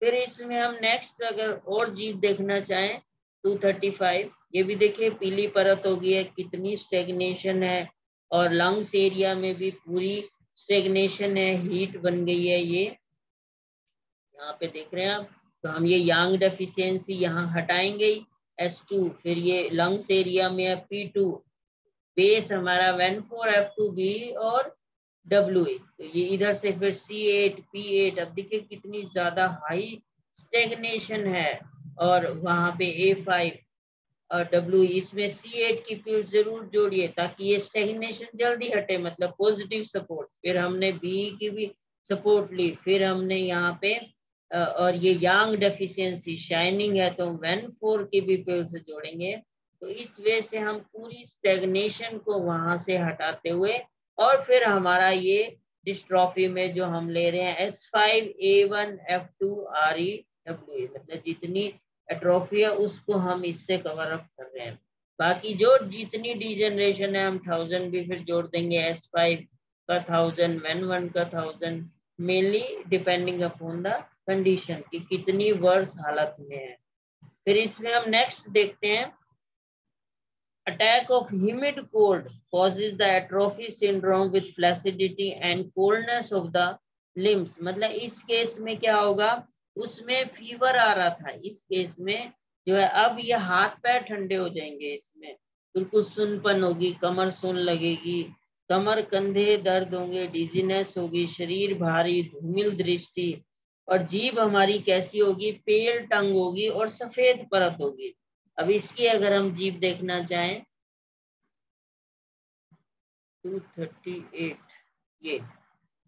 फिर इसमें हम नेक्स्ट अगर और चीज देखना चाहें 235, ये भी देखिए पीली परत होगी है, कितनी स्टेगनेशन है और लंग्स एरिया में भी पूरी स्टेगनेशन है, हीट बन गई है ये यहाँ पे देख रहे हैं आप। तो हम ये यांग डेफिशिएंसी यहाँ हटाएंगे S2, फिर ये लंग्स एरिया में है P2, बेस हमारा N4F2B और WA, तो ये इधर से फिर C8 P8। अब देखिए कितनी ज्यादा हाई स्टेगनेशन है और वहां पे A5 और W, इसमें C8 की पील जरूर जोड़िए ताकि ये स्टेगनेशन जल्दी हटे, मतलब पॉजिटिव सपोर्ट। फिर हमने B की भी सपोर्ट ली, फिर हमने यहाँ पे और ये यांग डेफिशिएंसी शाइनिंग है तो N4 की भी पील से जोड़ेंगे। तो इस वे से हम पूरी स्टेगनेशन को वहां से हटाते हुए और फिर हमारा ये डिस्ट्रॉफी में जो हम ले रहे हैं S5A1F2REWA, मतलब जितनी एट्रोफी है उसको हम इससे कवर अप कर रहे हैं। बाकी जो जितनी डिजेनरेशन है हम 1000 भी फिर जोड़ देंगे, S5 का 1000, N1 का 1000, mainly depending upon the condition कि कितनी वर्स हालत में है। फिर इसमें हम नेक्स्ट देखते हैं attack of humid cold causes the atrophy syndrome with flaccidity and coldness of the limbs। मतलब इस केस में क्या होगा, उसमें फीवर आ रहा था, इस केस में जो है अब ये हाथ पैर ठंडे हो जाएंगे, इसमें बिल्कुल सुनपन होगी, कमर सुन लगेगी, कमर कंधे दर्द होंगे, डिजीनेस होगी, शरीर भारी, धूमिल दृष्टि और जीभ हमारी कैसी होगी, पेल टंग होगी और सफेद परत होगी। अब इसकी अगर हम जीभ देखना चाहें 238, ये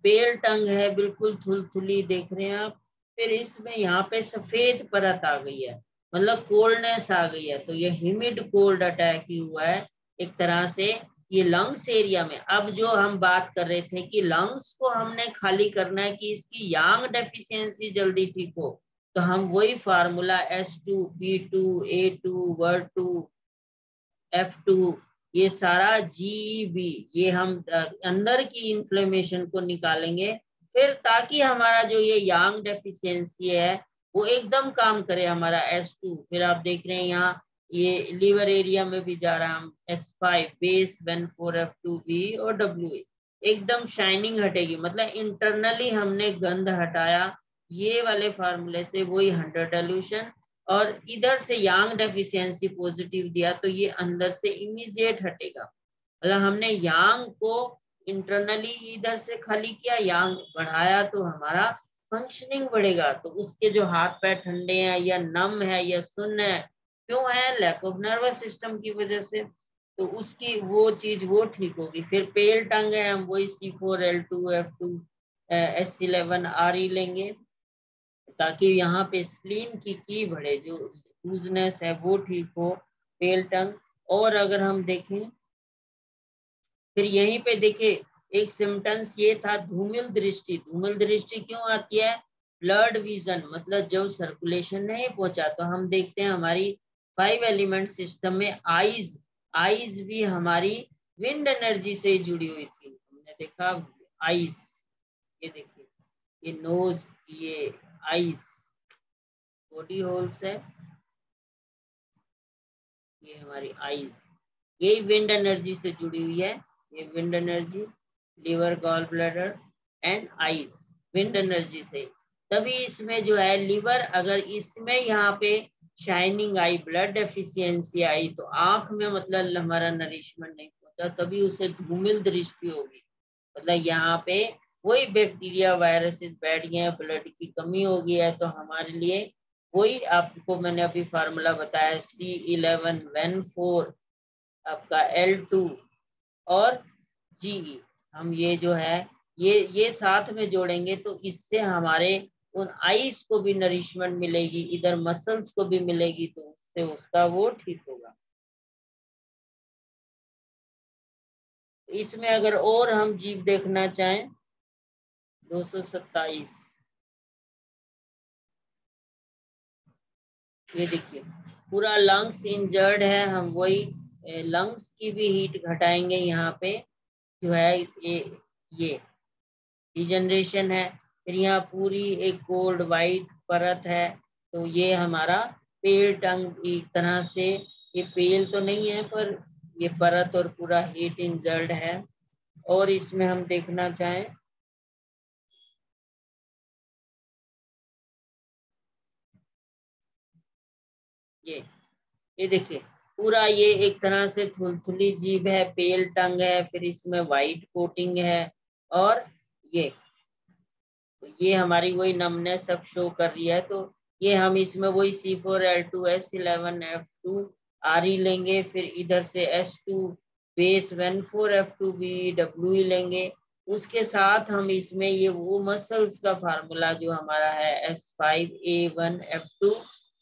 पेल टंग है, बिल्कुल थुलथुली देख रहे हैं आप। फिर इसमें यहाँ पे सफेद परत आ गई है, मतलब कोल्डनेस आ गई है, तो ये ह्यूमिड कोल्ड अटैक ही हुआ है एक तरह से ये लंग्स एरिया में। अब जो हम बात कर रहे थे कि लंग्स को हमने खाली करना है कि इसकी यांग डेफिशिएंसी जल्दी ठीक हो, तो हम वही formula S2 P2 A2 W2 F2 ये सारा GEB ये हम अंदर की इन्फ्लेमेशन को निकालेंगे, फिर ताकि हमारा जो ये यांग डेफिशिएंसी है वो एकदम काम करे हमारा S2। फिर आप देख रहे हैं यहाँ ये लीवर एरिया में भी जा रहा है, हम S5 बेस N4F2B और WA एकदम शाइनिंग हटेगी, मतलब इंटरनली हमने गंध हटाया ये वाले फार्मूले से, वही 100 डाइल्यूशन और इधर से यांग डेफिशिएंसी पॉजिटिव दिया तो ये अंदर से इमीडिएट हटेगा। मतलब हमने यांग को इंटरनली इधर से खाली किया, यांग बढ़ाया तो हमारा फंक्शनिंग बढ़ेगा। तो उसके जो हाथ पैर ठंडे हैं या नम है या सुन्न है, क्यों है, लैक ऑफ नर्वस सिस्टम की वजह से, तो उसकी वो चीज वो ठीक होगी। फिर पेल टंग है, हम वही C4L2F2 S11RE लेंगे ताकि यहाँ पे स्प्लीन की बढ़े, जो लूजनेस है वो ठीक हो, पेल टंग। और अगर हम देखें फिर यहीं पे देखिए एक सिम्टम्स ये था धूमिल दृष्टि। धूमिल दृष्टि क्यों आती है, ब्लड विजन, मतलब जब सर्कुलेशन नहीं पहुंचा तो हम देखते हैं हमारी 5 एलिमेंट सिस्टम में आईज भी हमारी विंड एनर्जी से जुड़ी हुई थी। हमने देखा आईज, ये देखिए ये नोज, ये आईज बॉडी होल्स है, ये हमारी आईज, यही विंड एनर्जी से जुड़ी हुई है। ये wind energy, liver, gall bladder and eyes wind energy से। तभी इसमें जो है लिवर, अगर इसमें यहाँ पे शाइनिंग आई, ब्लड डेफिशिएंसी आई तो आंख में मतलब हमारा नरिशमेंट नहीं पहुंचा, तभी उसे धूमिल दृष्टि होगी। मतलब यहाँ पे वही बैक्टीरिया वायरसेस बैठ गए हैं, ब्लड की कमी हो गई है, तो हमारे लिए वही आपको मैंने अभी फार्मूला बताया C11N4 आपका L2 और GE, हम ये जो है ये साथ में जोड़ेंगे तो इससे हमारे उन आईज को भी नरिशमेंट मिलेगी, इधर मसल्स को भी मिलेगी, तो उससे उसका वो ठीक होगा। इसमें अगर और हम जीव देखना चाहें 227, ये देखिए पूरा लंग्स इंजर्ड है, हम वही लंग्स की भी हीट घटाएंगे। यहाँ पे जो है ये डिजनरेशन है। फिर यहाँ पूरी एक गोल्ड वाइट परत है, तो ये हमारा पेल टंग एक तरह से, ये पेल तो नहीं है पर ये परत और पूरा हीट इंजर्ड है। और इसमें हम देखना चाहें ये देखिए पूरा ये एक तरह से थुलथुली जीभ है, पेल टंग है, फिर इसमें वाइट कोटिंग है, और ये हमारी वही नमनेस सब शो कर रही है। तो ये हम इसमें वही C4L2 S11 F2 RE लेंगे, फिर इधर से S2 बेस 14 F2 BWE लेंगे। उसके साथ हम इसमें ये वो मसल्स का फार्मूला जो हमारा है S5A1 F2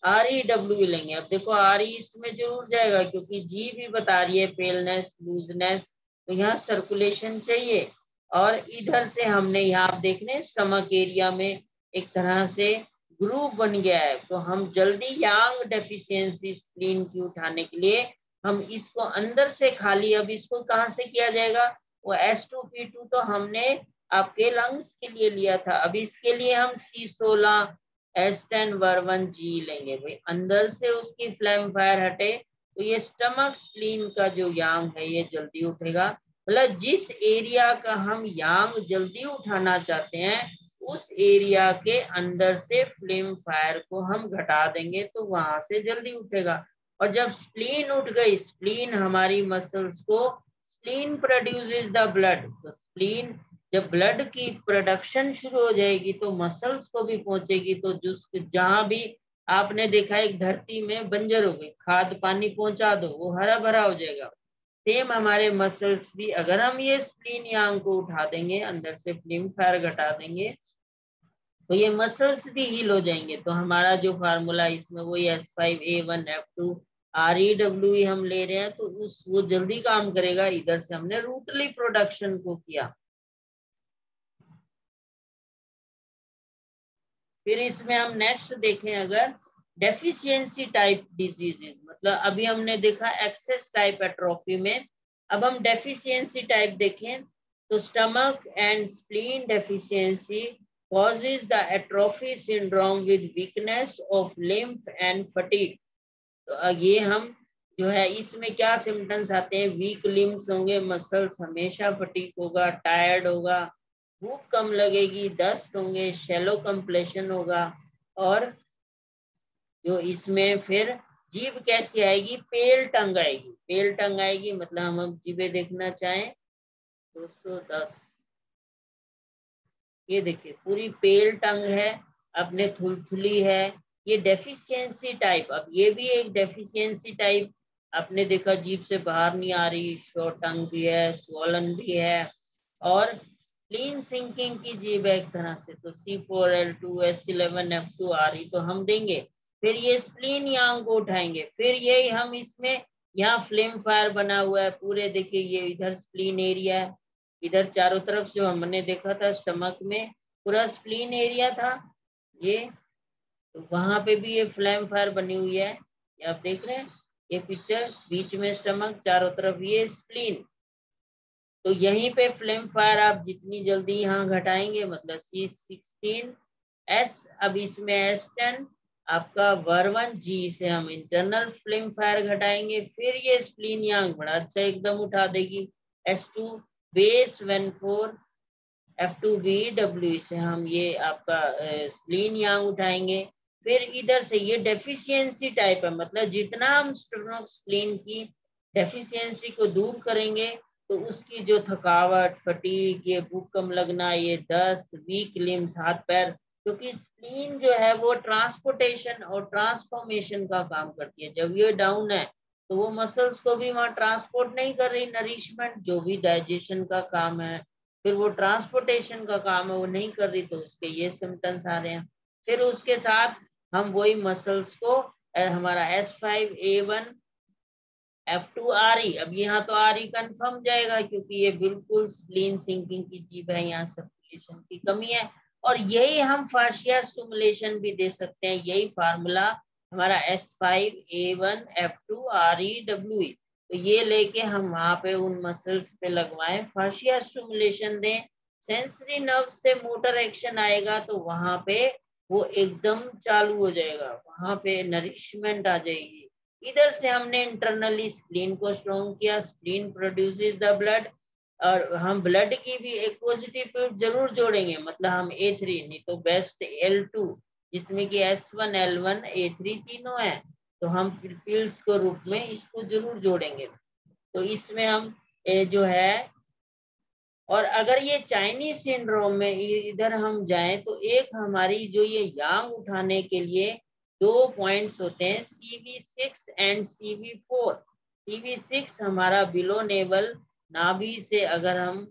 REW लेंगे। अब देखो RE इसमें जरूर जाएगा क्योंकि जी भी बता रही है पेलनेस लूजनेस, तो यहाँ सर्कुलेशन चाहिए। और इधर से हमने यहाँ आप देख रहे हैं स्टमक एरिया में एक तरह से ग्रुप बन गया है, तो हम जल्दी यांग डेफिशिएंसी स्प्लीन की उठाने के लिए हम इसको अंदर से खाली, अब इसको कहाँ से किया जाएगा, वो S2P2 तो हमने आपके लंग्स के लिए लिया था, अब इसके लिए हम C16 S10 Ver1G लेंगे। भाई अंदर से उसकी फ्लैम फायर हटे तो ये स्टमक स्प्लीन का जो यांग है ये जल्दी उठेगा। मतलब जिस एरिया का हम यांग जल्दी उठाना चाहते हैं उस एरिया के अंदर से फ्लेम फायर को हम घटा देंगे तो वहां से जल्दी उठेगा। और जब स्प्लीन उठ गई, स्प्लीन हमारी मसल्स को, स्प्लीन प्रोड्यूसेस द ब्लड, तो स्प्लीन जब ब्लड की प्रोडक्शन शुरू हो जाएगी तो मसल्स को भी पहुंचेगी। तो जहां भी आपने देखा एक धरती में बंजर हो गई, खाद पानी पहुंचा दो वो हरा भरा हो जाएगा। सेम हमारे मसल्स भी अगर हम ये स्प्लीन यांग को उठा देंगे, अंदर से फ्लेम फायर घटा देंगे, तो ये मसल्स भी हील हो जाएंगे। तो हमारा जो फार्मूला इसमें वही S5A1 F2 REWE हम ले रहे हैं, तो वो जल्दी काम करेगा। इधर से हमने रूटली प्रोडक्शन को किया। फिर इसमें हम नेक्स्ट देखें अगर डेफिशिएंसी टाइप डिजीजेस, मतलब अभी हमने देखा एक्सेस टाइप एट्रोफी में, अब हम डेफिशिएंसी टाइप देखें तो stomach and spleen deficiency causes the atrophy syndrome with weakness of lymph and fatigue। तो ये हम जो है इसमें क्या सिम्टम्स आते हैं, वीक लिम्स होंगे, मसल्स हमेशा फटीक होगा, टायर्ड होगा, भूख कम लगेगी, दस्त होंगे, शैलो कंप्लेशन होगा। और जो इसमें फिर जीभ कैसी आएगी, पेल टंग आएगी। पेल टंग आएगी मतलब हम जीभे देखना चाहें 210, ये देखिए पूरी पेल टंग है, अपने थुलथुली है, ये डेफिशिएंसी टाइप। अब ये भी एक डेफिशिएंसी टाइप, आपने देखा जीभ से बाहर नहीं आ रही, शॉर्ट टंग भी है, स्वॉलन भी है, और स्प्लीन सिंकिंग की जीभ है एक तरह से। तो C4L2 S11 F2 RE तो हम देंगे। फिर ये स्प्लीन यांग को उठाएंगे, फिर यही हम इसमें यहाँ फ्लेम फायर बना हुआ है पूरे, देखिए ये इधर स्प्लीन एरिया है, इधर चारों तरफ जो हमने देखा था स्टमक में पूरा स्प्लीन एरिया था ये, तो वहां पे भी ये फ्लेम फायर बनी हुई है, ये आप देख रहे हैं ये पिक्चर, बीच में स्टमक, चारों तरफ ये स्प्लीन। तो यहीं पे फ्लेम फायर आप जितनी जल्दी यहाँ घटाएंगे, मतलब C16S, अब इसमें S10 आपका Ver1G से हम इंटरनल फ्लेम फायर घटाएंगे, फिर ये स्प्लीन यांग बड़ा अच्छा एकदम उठा देगी। S2 बेस 14 F2 BW से हम ये आपका स्प्लीन यांग उठाएंगे। फिर इधर से ये डेफिशिएंसी टाइप है, मतलब जितना हम स्टमक स्प्लीन की डेफिशिएंसी को दूर करेंगे तो उसकी जो थकावट, फटीग, ये भूख कम लगना, ये दस्त, वीक लिम्स, हाथ पैर, क्योंकि स्प्लीन जो है वो ट्रांसपोर्टेशन और ट्रांसफॉर्मेशन का काम करती है। जब ये डाउन है तो वो मसल्स को भी वहां ट्रांसपोर्ट नहीं कर रही नरिशमेंट, जो भी डाइजेशन का काम है, फिर वो ट्रांसपोर्टेशन का काम है वो नहीं कर रही तो उसके ये सिम्टम्स आ रहे हैं। फिर उसके साथ हम वही मसल्स को हमारा S5A1 F2 RE, अब यहाँ तो RE कंफर्म जाएगा क्योंकि ये बिल्कुल स्प्लीन सिंकिंग की जीव है, यहाँ सर्कुलेशन की कमी है। और यही हम फाशिया स्टिमुलेशन भी दे सकते हैं, यही फार्मूला हमारा S5A1 F2 RE WE, तो ये लेके हम वहां पे उन मसल्स पे लगवाएं, फाशिया स्टिमुलेशन दें, सेंसरी नर्व से मोटर एक्शन आएगा तो वहां पे वो एकदम चालू हो जाएगा, वहां पे नरिशमेंट आ जाएगी। इधर से हमने इंटरनली स्प्लीन को स्ट्रॉन्ग किया, स्प्लीन प्रोड्यूसेस द ब्लड, और हम ब्लड की भी एक पॉजिटिव पिल्स जरूर जोड़ेंगे, मतलब हम A3 नहीं तो बेस्ट L2 जिसमें कि S1 L1 A3 तीनों है, तो हम पिल्स के रूप में इसको जरूर जोड़ेंगे। तो इसमें हम जो है, और अगर ये चाइनीज सिंड्रोम में इधर हम जाएं तो एक हमारी जो ये यांग उठाने के लिए 2 पॉइंट्स होते हैं, CV6 एंड CV4। CV6 हमारा बिलो नेवल नाभि से अगर हम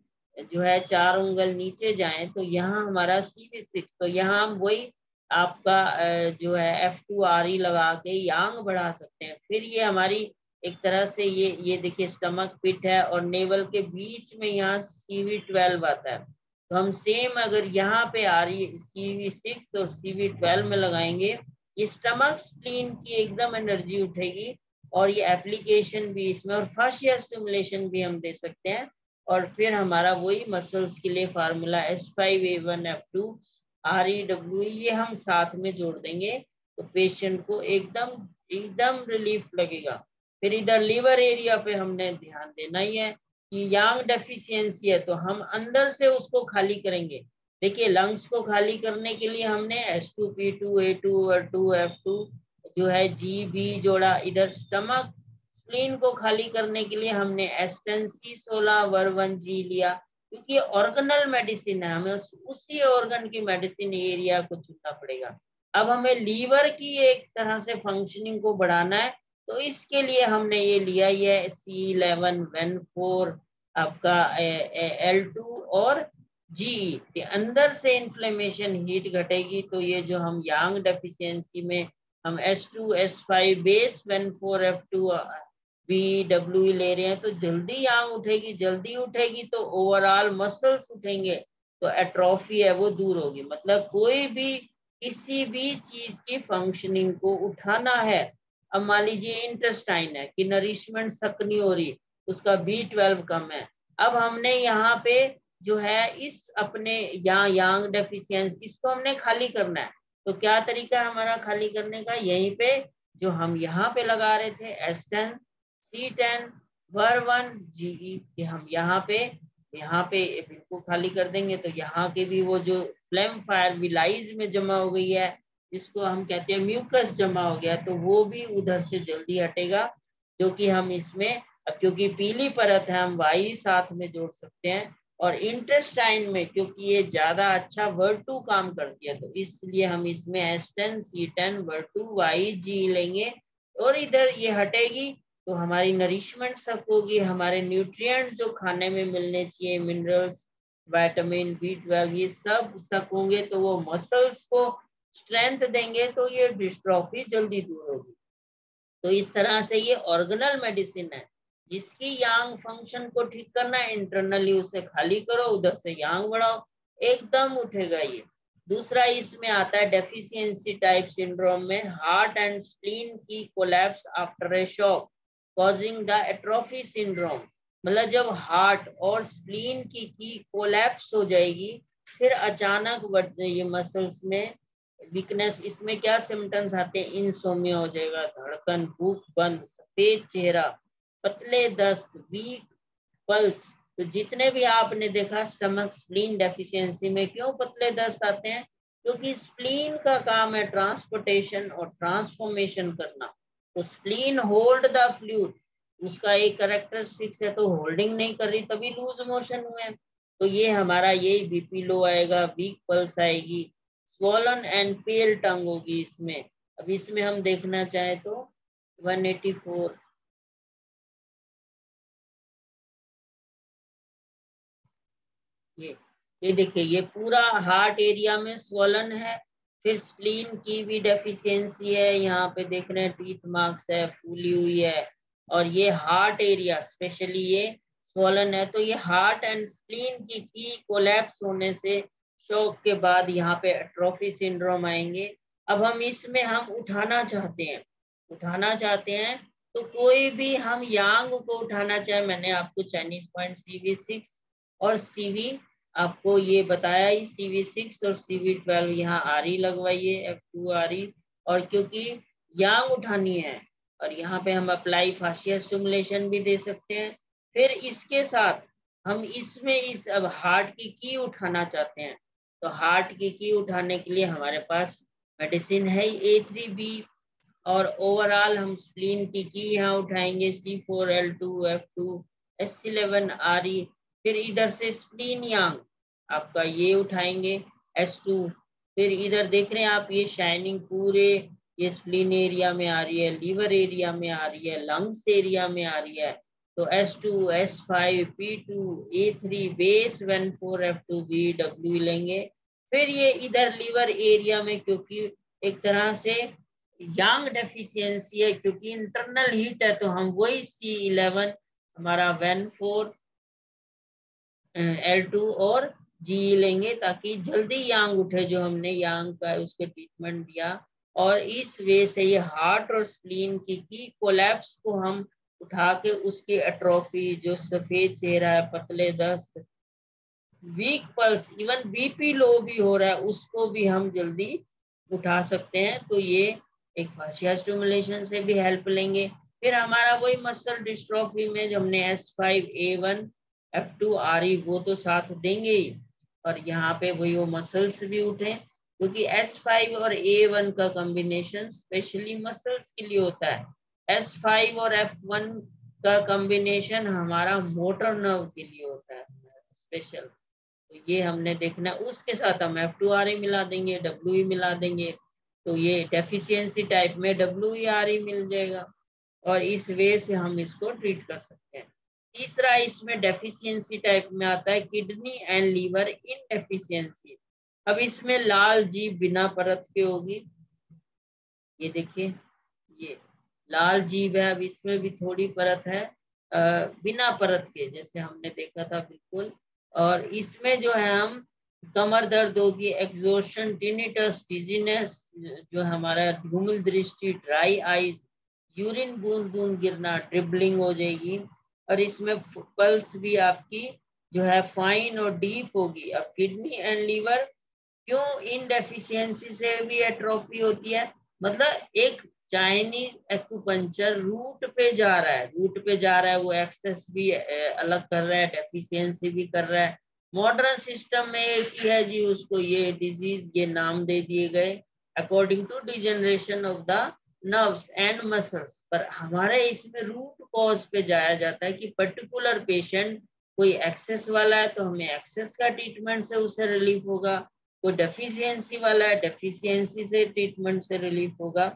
जो है 4 उंगल नीचे जाएं तो यहाँ हमारा CV6, तो यहाँ हम वही आपका जो है F2 RE लगा के यांग बढ़ा सकते हैं। फिर ये हमारी एक तरह से ये देखिए स्टमक पिट है और नेवल के बीच में यहाँ CV12 आता है, तो हम सेम अगर यहाँ पे आ रही है CV6 और CV12 में लगाएंगे, ये स्टमक स्प्लीन की एकदम एनर्जी उठेगी और ये एप्लीकेशन भी इसमें, और फाशिया स्टिमुलेशन भी हम दे सकते हैं। और फिर हमारा वही मसल्स के लिए फार्मूला S5A1 F2 REWE ये हम साथ में जोड़ देंगे तो पेशेंट को एकदम एकदम रिलीफ लगेगा। फिर इधर लीवर एरिया पे हमने ध्यान देना ही है कि यांग डेफिशिएंसी है तो हम अंदर से उसको खाली करेंगे। देखिए लंग्स को खाली करने के लिए हमने S2P2 A2 और 2F2 जो है GB जोड़ा, इधर स्टमक स्प्लीन को खाली करने के लिए हमने S10C16 वर1G लिया, क्योंकि ऑर्गेनल मेडिसिन है, हमें उसी ऑर्गन की मेडिसिन एरिया को चुनना पड़ेगा। अब हमें लीवर की एक तरह से फंक्शनिंग को बढ़ाना है तो इसके लिए हमने ये लिया, ये C11 Ven4 आपका L2 और G, के अंदर से इन्फ्लेमेशन हीट घटेगी तो ये जो हम यांग डेफिशिएंसी में हम S2 S5 base Ven4 F2 BWE ले रहे हैं तो जल्दी यांग उठेगी, जल्दी उठेगी तो ओवरऑल मसल्स उठेंगे तो एट्रोफी है वो दूर होगी। मतलब कोई भी किसी भी चीज की फंक्शनिंग को उठाना है, अब मान लीजिए इंटेस्टाइन है कि नरिशमेंट सक नहीं हो रही, उसका B12 कम है, अब हमने यहाँ पे जो है इस अपने यहाँ यांग डेफिशिएंसी इसको हमने खाली करना है, तो क्या तरीका है हमारा खाली करने का, यहीं पे जो हम यहाँ पे लगा रहे थे S10 C10 वर1GE कि हम यहाँ पे बिल्कुल खाली कर देंगे तो यहाँ के भी वो जो फ्लेम फायर विलाइज में जमा हो गई है जिसको हम कहते हैं म्यूकस जमा हो गया, तो वो भी उधर से जल्दी हटेगा, जो कि हम इसमें क्योंकि पीली परत है हम वाई साथ में जोड़ सकते हैं, और इंटेस्टाइन में क्योंकि ये ज्यादा अच्छा वर2 काम करती है तो इसलिए हम इसमें S10 C10 वर2YG लेंगे और इधर ये हटेगी तो हमारी नरिशमेंट सक होगी, हमारे न्यूट्रिएंट्स जो खाने में मिलने चाहिए मिनरल्स विटामिन B12 ये सब सक होंगे तो वो मसल्स को स्ट्रेंथ देंगे तो ये डिस्ट्रॉफी जल्दी दूर होगी। तो इस तरह से ये ऑर्गेनल मेडिसिन है जिसकी यांग फंक्शन को ठीक करना है, इंटरनली उसे खाली करो उधर से यांग बढ़ाओ एकदम उठेगा ये। दूसरा इसमें आता है डेफिशिएंसी टाइप सिंड्रोम में हार्ट एंड स्प्लीन की collapse after a shock causing the atrophy syndrome, मतलब जब हार्ट और स्प्लीन की कोलैप्स हो जाएगी फिर अचानक ये मसल्स में वीकनेस, इसमें क्या सिम्टम्स आते हैं, इंसोमिया हो जाएगा, धड़कन, भूख बंद, सफेद चेहरा, पतले दस्त, वीक पल्स। तो जितने भी आपने देखा स्टमक स्प्लीन डेफिशिएंसी में क्यों पतले दस्त आते हैं, क्योंकि स्प्लीन का काम है ट्रांसपोर्टेशन और ट्रांसफॉर्मेशन करना, तो स्प्लीन होल्ड द फ्लूइड, उसका एक कैरेक्टरिस्टिक्स है तो होल्डिंग नहीं कर रही तभी लूज मोशन हुए। तो ये हमारा यही बीपी लो आएगा, वीक पल्स आएगी, स्वॉलन एंड पेल टंग होगी इसमें। अब इसमें हम देखना चाहे तो 184 ये देखिए, ये पूरा हार्ट एरिया में स्वॉलन है। फिर स्प्लीन की भी डेफिशिएंसी है, यहाँ पे देख रहे हैं टीथ मार्क्स है, फूली हुई है। और ये हार्ट एरिया स्पेशली ये स्वॉलन है। तो ये हार्ट एंड स्प्लीन की कोलैप्स होने से शॉक के बाद यहाँ पे एट्रोफी सिंड्रोम आएंगे। अब हम इसमें हम उठाना चाहते हैं तो कोई भी हम यांग को उठाना चाहे, मैंने आपको चाइनीज पॉइंट CV6 और CV आपको ये बताया ही, CV6 और CV12 यहाँ RE लगवाइए, F2 RE। और क्योंकि यांग उठानी है और यहाँ पे हम अप्लाई फाशिया स्टिमुलेशन भी दे सकते हैं। फिर इसके साथ हम इसमें इस अब हार्ट की उठाना चाहते हैं, तो हार्ट की उठाने के लिए हमारे पास मेडिसिन है A3B। और ओवरऑल हम स्प्लीन की यहाँ उठाएंगे, C4L2 F2 S11 RE। फिर इधर से स्प्लीन यांग आपका ये उठाएंगे S2। फिर इधर देख रहे हैं आप, ये शाइनिंग पूरे ये स्प्लीन एरिया में आ रही है, लीवर एरिया में आ रही है, लंग्स एरिया में आ रही है। तो S2 S5 P2 A3 base 1 4 F2 B W लेंगे। फिर ये इधर लीवर एरिया में, क्योंकि एक तरह से यांग डेफिशिएंसी है, क्योंकि इंटरनल हीट है, तो हम वही C11 हमारा 1 4 L2 और G लेंगे, ताकि जल्दी यांग उठे। जो हमने यांग का उसके ट्रीटमेंट दिया, और इस वे से ये हार्ट और स्प्लीन की कोलैप्स को हम उठा के उसकी एट्रोफी, जो सफेद चेहरा है, पतले दस्त, वीक पल्स, इवन BP लो भी हो रहा है, उसको भी हम जल्दी उठा सकते हैं। तो ये एक फाशिया स्टिमुलेशन से भी हेल्प लेंगे। फिर हमारा वही मसल डिस्ट्रोफी में जो हमने S5A1 F2 RE वो तो साथ देंगे ही, और यहाँ पे वही वो मसल्स भी उठे, क्योंकि S5 और A1 का कॉम्बिनेशन स्पेशली मसल्स के लिए होता है। S5 और F1 का कॉम्बिनेशन हमारा मोटर नर्व के लिए होता है स्पेशल। तो ये हमने देखना, उसके साथ हम F2 RE मिला देंगे, WE मिला देंगे, तो ये डेफिशिएंसी टाइप में WE RE मिल जाएगा, और इस वे से हम इसको ट्रीट कर सकते हैं। तीसरा इसमें डेफिशिएंसी टाइप में आता है kidney and liver in deficiency. अब इसमें लाल जीभ बिना परत के होगी, ये देखिए ये लाल जीभ है। अब इसमें भी थोड़ी परत है बिना परत के, जैसे हमने देखा था बिल्कुल। और इसमें जो है हम कमर दर्द होगी, एग्जॉस्शन, टिनिटस, डिजीनेस, जो हमारा धूमिल दृष्टि, ड्राई आईज, यूरिन बूंद बूंद गिरना, ड्रिबलिंग हो जाएगी। और इसमें पल्स भी आपकी जो है फाइन और डीप होगी। अब किडनी एंड लीवर क्यों इन डेफिशिएंसी से भी एट्रोफी होती है, मतलब एक चाइनीज एक्यूपंक्चर रूट पे जा रहा है, वो एक्सेस भी अलग कर रहा है, डेफिशिएंसी भी कर रहा है। मॉडर्न सिस्टम में एक ही है जी, उसको ये डिजीज ये नाम दे दिए गए according to degeneration of the nerves and muscles. पर हमारे इसमें रूट कॉज पे जाया जाता है कि पर्टिकुलर पेशेंट कोई एक्सेस वाला है तो हमें एक्सेस का ट्रीटमेंट से उससे रिलीफ होगा, कोई डेफिशिएंसी वाला है डेफिशिएंसी से ट्रीटमेंट से रिलीफ होगा।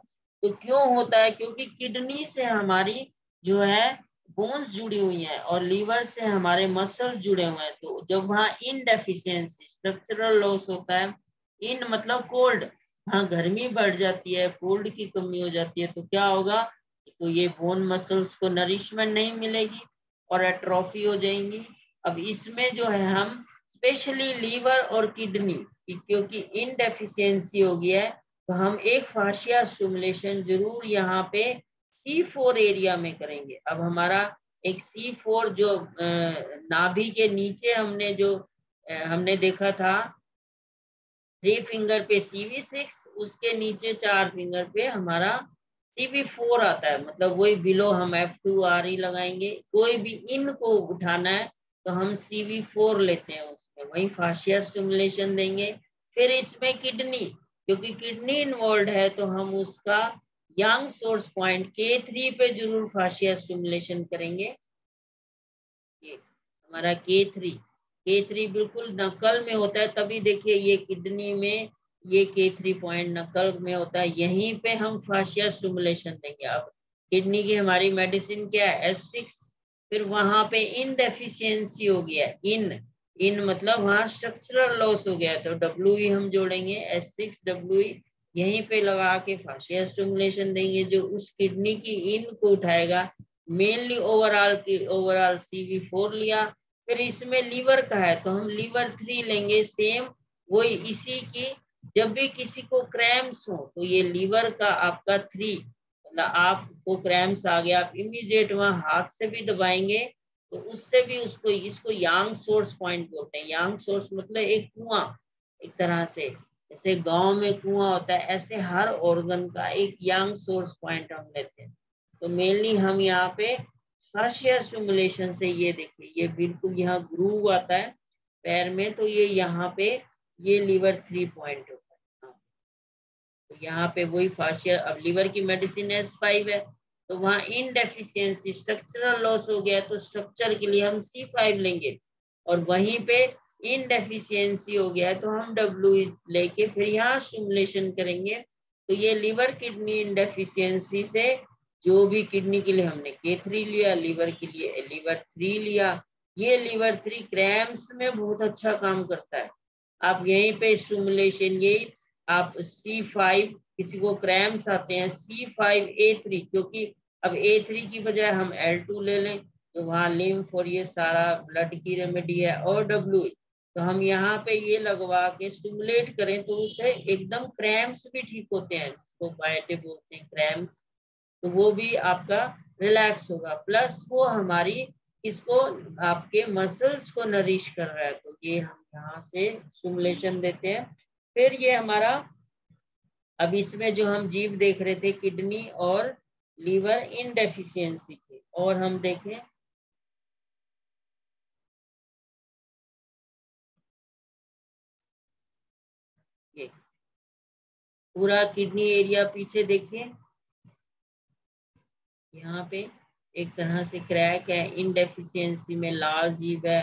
तो क्यों होता है, क्योंकि किडनी से हमारी जो है बोन्स जुड़ी हुई हैं और लीवर से हमारे मसल जुड़े हुए हैं। तो जब वहाँ इन डेफिशिएंसी स्ट्रक्चरल लॉस होता है, इन मतलब कोल्ड, हाँ गर्मी बढ़ जाती है, कोल्ड की कमी हो जाती है, तो क्या होगा, तो ये बोन मसल्स को नरिशमेंट नहीं मिलेगी और एट्रोफी हो जाएंगी। अब इसमें जो है हम स्पेशली लीवर और किडनी, क्योंकि इन डेफिशिएंसी हो गया है, तो हम एक फाशिया स्टिमुलेशन जरूर यहाँ पे C4 एरिया में करेंगे। अब हमारा एक C4 जो नाभि के नीचे हमने देखा था 3 फिंगर पे CV6, उसके नीचे 4 फिंगर पे हमारा CV4 आता है, मतलब वही बिलो हम F2 RE लगाएंगे। कोई भी इन को उठाना है तो हम CV4 लेते हैं, उसमें वही फाशिया स्टिमुलेशन देंगे। फिर इसमें किडनी, क्योंकि किडनी इन्वॉल्व है तो हम उसका यंग सोर्स पॉइंट K3 पे जरूर फाशिया स्टिमुलेशन करेंगे। ये हमारा K3 बिल्कुल नकल में होता है, तभी देखिए ये किडनी में ये K3 पॉइंट नकल में होता है, यहीं पे हम फाशिया स्टिमुलेशन देंगे। अब किडनी की हमारी मेडिसिन क्या है S6, फिर वहां पे इन डेफिशिएंसी हो गया, इन मतलब वहाँ स्ट्रक्चरल लॉस हो गया, तो WE हम जोड़ेंगे, S6WE यहीं पे लगा के फाशियल स्टिमुलेशन देंगे, जो उस किडनी की इन को उठाएगा। मेनली ओवरऑल CV4 लिया। फिर इसमें लीवर का है तो हम लीवर 3 लेंगे, सेम वही इसी की। जब भी किसी को क्रैम्स हो तो ये लीवर का आपका 3, मतलब आपको क्रैम्स आ गया, आप इमीडिएट वहां हाथ से भी दबाएंगे तो उससे भी उसको, इसको यांग सोर्स पॉइंट बोलते हैं। यांग सोर्स मतलब एक कुआं, एक तरह से जैसे गांव में कुआं होता है, ऐसे हर ऑर्गन का एक यांग सोर्स पॉइंट हम लेते हैं। तो मेनली हम यहाँ पे फाशियल स्टिमुलेशन से, ये देखिए ये बिल्कुल यहाँ ग्रूव आता है पैर में, तो ये यहाँ पे ये लीवर 3 पॉइंट होता है। तो यहाँ पे वही फाशियल, अब लीवर की मेडिसिन S5 है, तो वहाँ इनडेफिशिएंसी स्ट्रक्चरल लॉस हो गया, तो स्ट्रक्चर के लिए हम C5 लेंगे। और वहीं पे इनडेफिशिएंसी हो गया तो हम W लेके फिर यहाँ स्टिमुलेशन करेंगे। तो ये लीवर किडनी इनडेफिशिएंसी से, जो भी किडनी के लिए हमने K3 लिया, लीवर के लिए लीवर 3 लिया। ये लीवर 3 क्रैम्प्स में बहुत अच्छा काम करता है। आप यहीं पे स्टिमुलेशन, यही आप C5, किसी को क्रैम्प्स आते हैं C5A3, क्योंकि अब A3 की बजाय हम L2 ले लें तो वहाँ लिम्फ और ये सारा ब्लड की रेमेडी है, और W, तो हम यहाँ पे ये लगवा के स्टिमुलेट करें तो उससे एकदम क्रैम्प्स भी ठीक होते हैं, तो बायटे बोलते हैं क्रैम्प्स, तो वो भी आपका रिलैक्स होगा। प्लस वो हमारी इसको आपके मसल्स को नरिश कर रहा है, तो ये हम यहाँ से स्टिमुलेशन देते हैं। फिर ये हमारा, अब इसमें जो हम जीव देख रहे थे किडनी और लीवर इनडेफिशिएंसी के, और हम देखें ये पूरा किडनी एरिया पीछे देखिए, यहाँ पे एक तरह से क्रैक है, इनडेफिशिएंसी में लाल जीव है।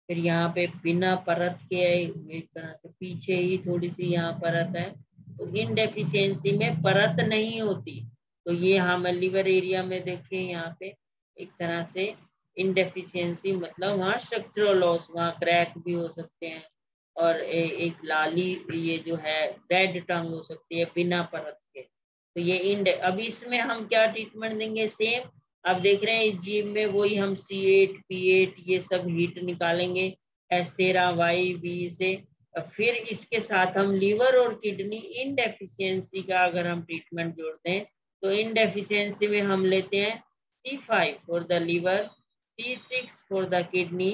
फिर यहाँ पे बिना परत के एक तरह से पीछे ही थोड़ी सी यहाँ परत है, तो इनडेफिशिएंसी में परत नहीं होती। तो ये हम लीवर एरिया में देखें, यहाँ पे एक तरह से इनडेफिशिएंसी मतलब वहाँ स्ट्रक्चरल लॉस, वहाँ क्रैक भी हो सकते हैं, और एक लाली ये जो है रेड टंग हो सकती है बिना परत के। तो ये अब इसमें हम क्या ट्रीटमेंट देंगे, सेम आप देख रहे हैं इस जीव में वही हम C8 P8 ये सब हीट निकालेंगे S13YB से। फिर इसके साथ हम लीवर और किडनी इनडेफिशिएंसी का अगर हम ट्रीटमेंट जोड़ते हैं तो इनडेफिशिएंसी में हम लेते हैं C5 for the liver, C6 for the kidney.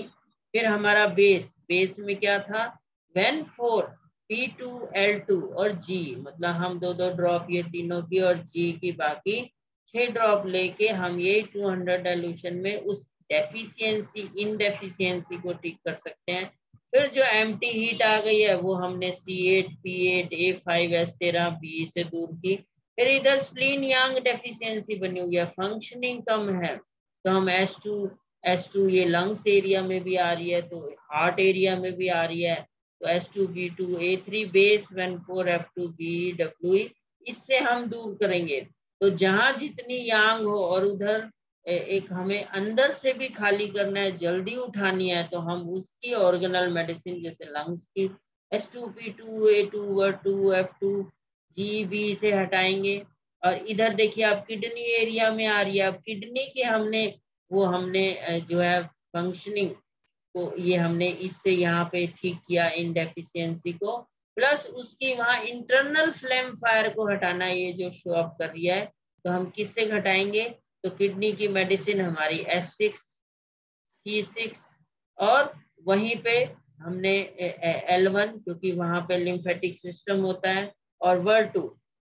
फिर हमारा बेस में क्या था, When 4 P2 L2 और G, मतलब हम 2 ड्रॉप ये तीनों की और G की बाकी 6 ड्रॉप लेके हम ये 200 डाइल्यूशन में उस डेफिशिएंसी इनडेफिशिएंसी को ठीक कर सकते हैं। फिर जो एम्प्टी हीट आ गई है वो हमने C8 P8 A5 S13B से दूर की। फिर इधर स्प्लीन यांग डेफिशिएंसी बनी हुई है, फंक्शनिंग कम है, तो हम S2 ये लंग्स एरिया में भी आ रही है, तो हार्ट एरिया में भी आ रही है, तो S2B2 A3 base 14 F2B WE, इससे हम दूर करेंगे। तो जहां जितनी यांग हो और उधर एक हमें अंदर से भी खाली करना है, जल्दी उठानी है, तो हम उसकी ऑर्गेनल मेडिसिन जैसे लंग्स की S2P2 A2 F2 GB से हटाएंगे। और इधर देखिए आप किडनी एरिया में आ रही है, अब किडनी के हमने जो है फंक्शनिंग, तो ये हमने इससे यहाँ पे ठीक किया इनडेफिशिएंसी को, प्लस उसकी वहाँ इंटरनल फ्लेम फायर को हटाना, ये जो शो अप कर रही है, तो हम किससे घटाएंगे, तो किडनी की मेडिसिन हमारी S6 C6, और वहीं पे हमने L1 क्योंकि वहां पे लिम्फेटिक सिस्टम होता है, और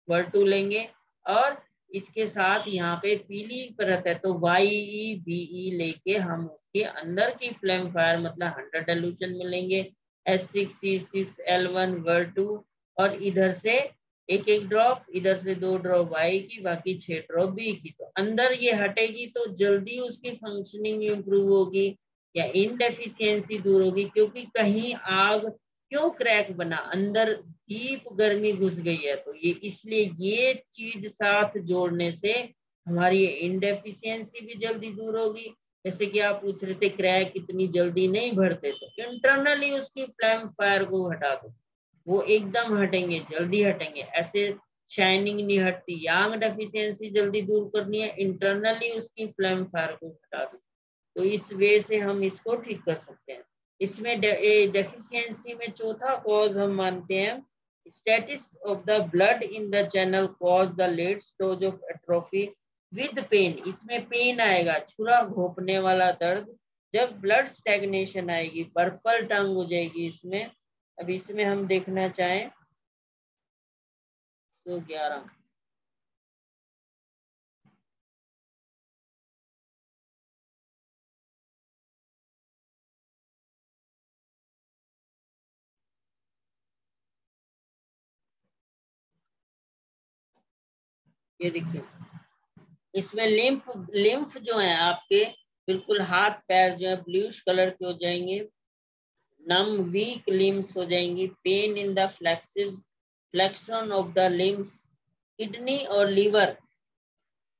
वर्टू लेंगे, और इसके साथ यहाँ पे पीली परत है तो YEBE लेके हम उसके अंदर की फ्लेम फायर मतलब 100 डाइल्यूशन में लेंगे S6 C6 L1 वर्टू, और इधर से एक ड्रॉप, इधर से 2 ड्रॉप Y की, बाकी 6 ड्रॉप B की। तो अंदर ये हटेगी तो जल्दी उसकी फंक्शनिंग इंप्रूव होगी या इनडेफिशिएंसी दूर होगी, क्योंकि कहीं आग क्यों क्रैक बना, अंदर डीप गर्मी घुस गई है, तो ये इसलिए ये चीज साथ जोड़ने से हमारी इनडेफिशिएंसी भी जल्दी दूर होगी जैसे कि आप पूछ रहे थे क्रैक इतनी जल्दी नहीं भरते, तो इंटरनली उसकी फ्लैम फायर को हटा दो, वो एकदम हटेंगे, जल्दी हटेंगे। ऐसे शाइनिंग नहीं हटती। यांग डेफिशिएंसी जल्दी दूर करनी है, इंटरनली उसकी फ्लैम फायर को हटा दो। तो इस वे से हम इसको ठीक कर सकते हैं। इसमें डेफिशिएंसी में चौथा कॉज हम मानते हैं stasis of the blood in the channel cause the late stage of atrophy with pain. इसमें पेन आएगा, छुरा घोंपने वाला दर्द, जब ब्लड स्टैग्नेशन आएगी, पर्पल टंग हो जाएगी इसमें। अब इसमें हम देखना चाहें 111, ये देखिए इसमें लिम्फ जो है आपके बिल्कुल हाथ पैर जो है ब्लूइश कलर के हो जाएंगे, नम वीक लिम्स हो जाएंगी, pain in the flexion of the limbs. Kidney और लीवर,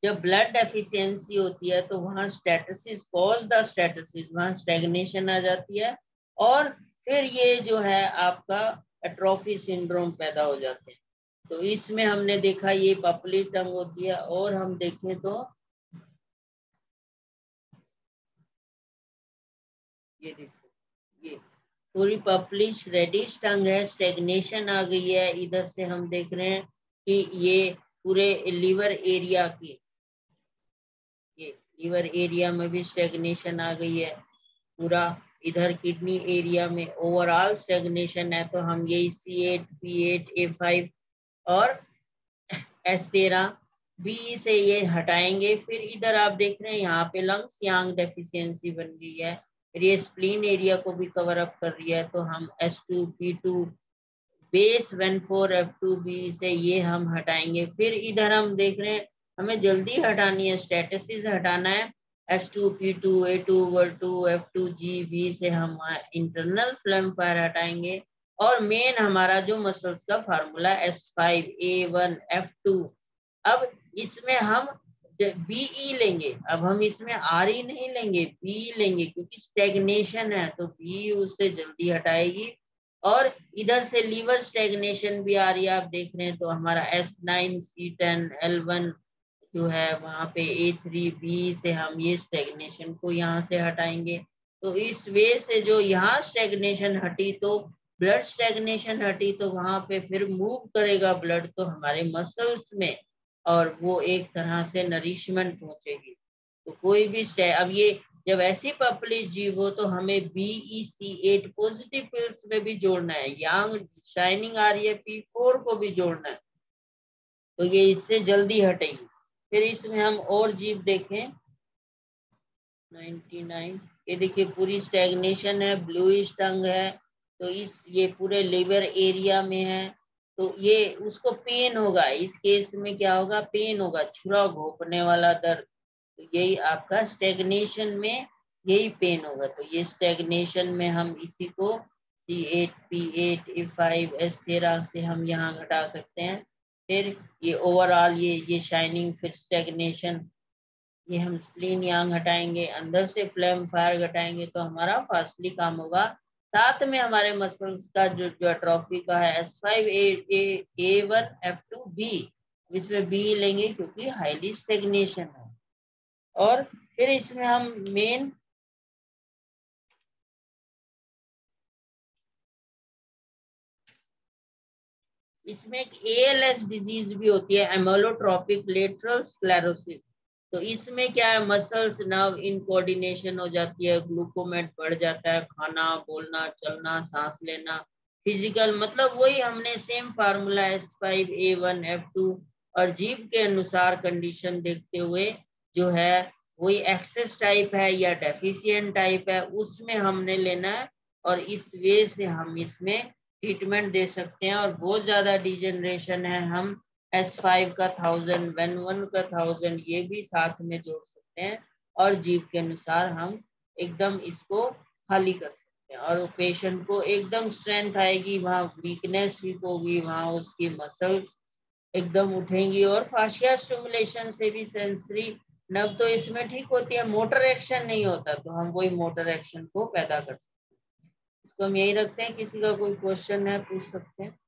जब ब्लड डेफिशिएंसी होती है तो वहां स्टेटसिस कॉज द स्टेटसिस, वहां स्टैग्नेशन आ जाती है, और फिर ये जो है आपका एट्रोफी सिंड्रोम पैदा हो जाते हैं। तो इसमें हमने देखा ये पपली टंग होती है, और हम देखें तो ये देखो ये पूरी पपलिश रेडिश टंग है, स्टेग्नेशन आ गई है। इधर से हम देख रहे हैं कि ये पूरे लीवर एरिया की, ये लीवर एरिया में भी स्टेग्नेशन आ गई है पूरा। इधर किडनी एरिया में ओवरऑल स्टेग्नेशन है। तो हम यही C8, P8, A5 और S13 B से ये हटाएंगे। फिर इधर आप देख रहे हैं यहाँ पे लंग्स यांग डेफिशिएंसी बन गई है, फिर ये स्प्लीन एरिया को भी कवर अप कर रही है। तो हम S2, P2, बेस 14F2B से ये हम हटाएंगे। फिर इधर हम देख रहे हैं हमें जल्दी हटानी है, स्टेटसिस हटाना है, S2, P2, A2, L2, F2G से हम इंटरनल फ्लैम फायर हटाएंगे। और मेन हमारा जो मसल्स का फार्मूला S5, A1, F2। अब इसमें हम BE लेंगे, अब हम इसमें RE नहीं लेंगे, BE लेंगे, क्योंकि स्टेग्नेशन है तो BE उससे जल्दी हटाएगी। और इधर से लीवर स्टेग्नेशन भी आ रही है, आप देख रहे हैं। तो हमारा S9, C10, L1 जो है वहां पे A3B से हम ये स्टेग्नेशन को यहाँ से हटाएंगे। तो इस वे से जो यहाँ स्टेग्नेशन हटी, तो ब्लड स्टेग्नेशन हटी, तो वहां पे फिर मूव करेगा ब्लड तो हमारे मसल्स में, और वो एक तरह से नरिशमेंट पहुंचेगी। तो कोई भी अब ये जब ऐसी पॉपुलेशन जीव हो तो हमें BEC8 पॉजिटिव पिल्स में भी जोड़ना है, यांग शाइनिंग आ रही है P4 को भी जोड़ना है, तो ये इससे जल्दी हटेगी। फिर इसमें हम और जीव देखें 99, ये देखिए पूरी स्टैग्नेशन है, ब्लूइश टंग है। तो ये पूरे लिवर एरिया में है, तो ये उसको पेन होगा, इस केस में क्या होगा, पेन होगा, छुरा घोंपने वाला दर्द। तो यही आपका स्टेग्नेशन में यही पेन होगा। तो ये स्टेग्नेशन में हम इसी को C8, P8, A5, S13 से हम यहाँ घटा सकते हैं। फिर ये ओवरऑल ये शाइनिंग, फिर स्टेग्नेशन, ये हम स्प्लीन यांग हटाएंगे, अंदर से फ्लैम फायर घटाएंगे, तो हमारा फास्टली काम होगा। साथ में हमारे मसल्स का जो एट्रोफी का है S5, A1, F2B, इसमें B लेंगे क्योंकि हाईली स्टेग्नेशन है। और फिर इसमें हम मेन इसमें एक ALS डिजीज भी होती है, एमोलोट्रोपिक लेटरल स्क्लेरोसिस। तो इसमें क्या है, मसल्स नर्व इन कोऑर्डिनेशन हो जाती है, ग्लूकोमेट बढ़ जाता है, खाना, बोलना, चलना, सांस लेना, फिजिकल, मतलब वही हमने same formula S5, A1, F2 और जीव के अनुसार कंडीशन देखते हुए जो है वही एक्सेस टाइप है या डेफिशिएंट टाइप है, उसमें हमने लेना है। और इस वे से हम इसमें ट्रीटमेंट दे सकते हैं। और बहुत ज्यादा डिजेनरेशन है, हम S5 का 1000, N1 का 1000 ये भी साथ में जोड़ सकते हैं, और जीव के अनुसार हम एकदम इसको खाली कर सकते हैं। और पेशेंट को एकदम स्ट्रेंथ आएगी, वहाँ वीकनेस ठीक होगी, वहाँ उसकी मसल्स एकदम उठेंगी। और फाशिया स्टिमुलेशन से भी सेंसरी नब तो इसमें ठीक होती है, मोटर एक्शन नहीं होता, तो हम वही मोटर एक्शन को पैदा कर सकते हैं। इसको हम यही रखते हैं। किसी का कोई क्वेश्चन है पूछ सकते हैं।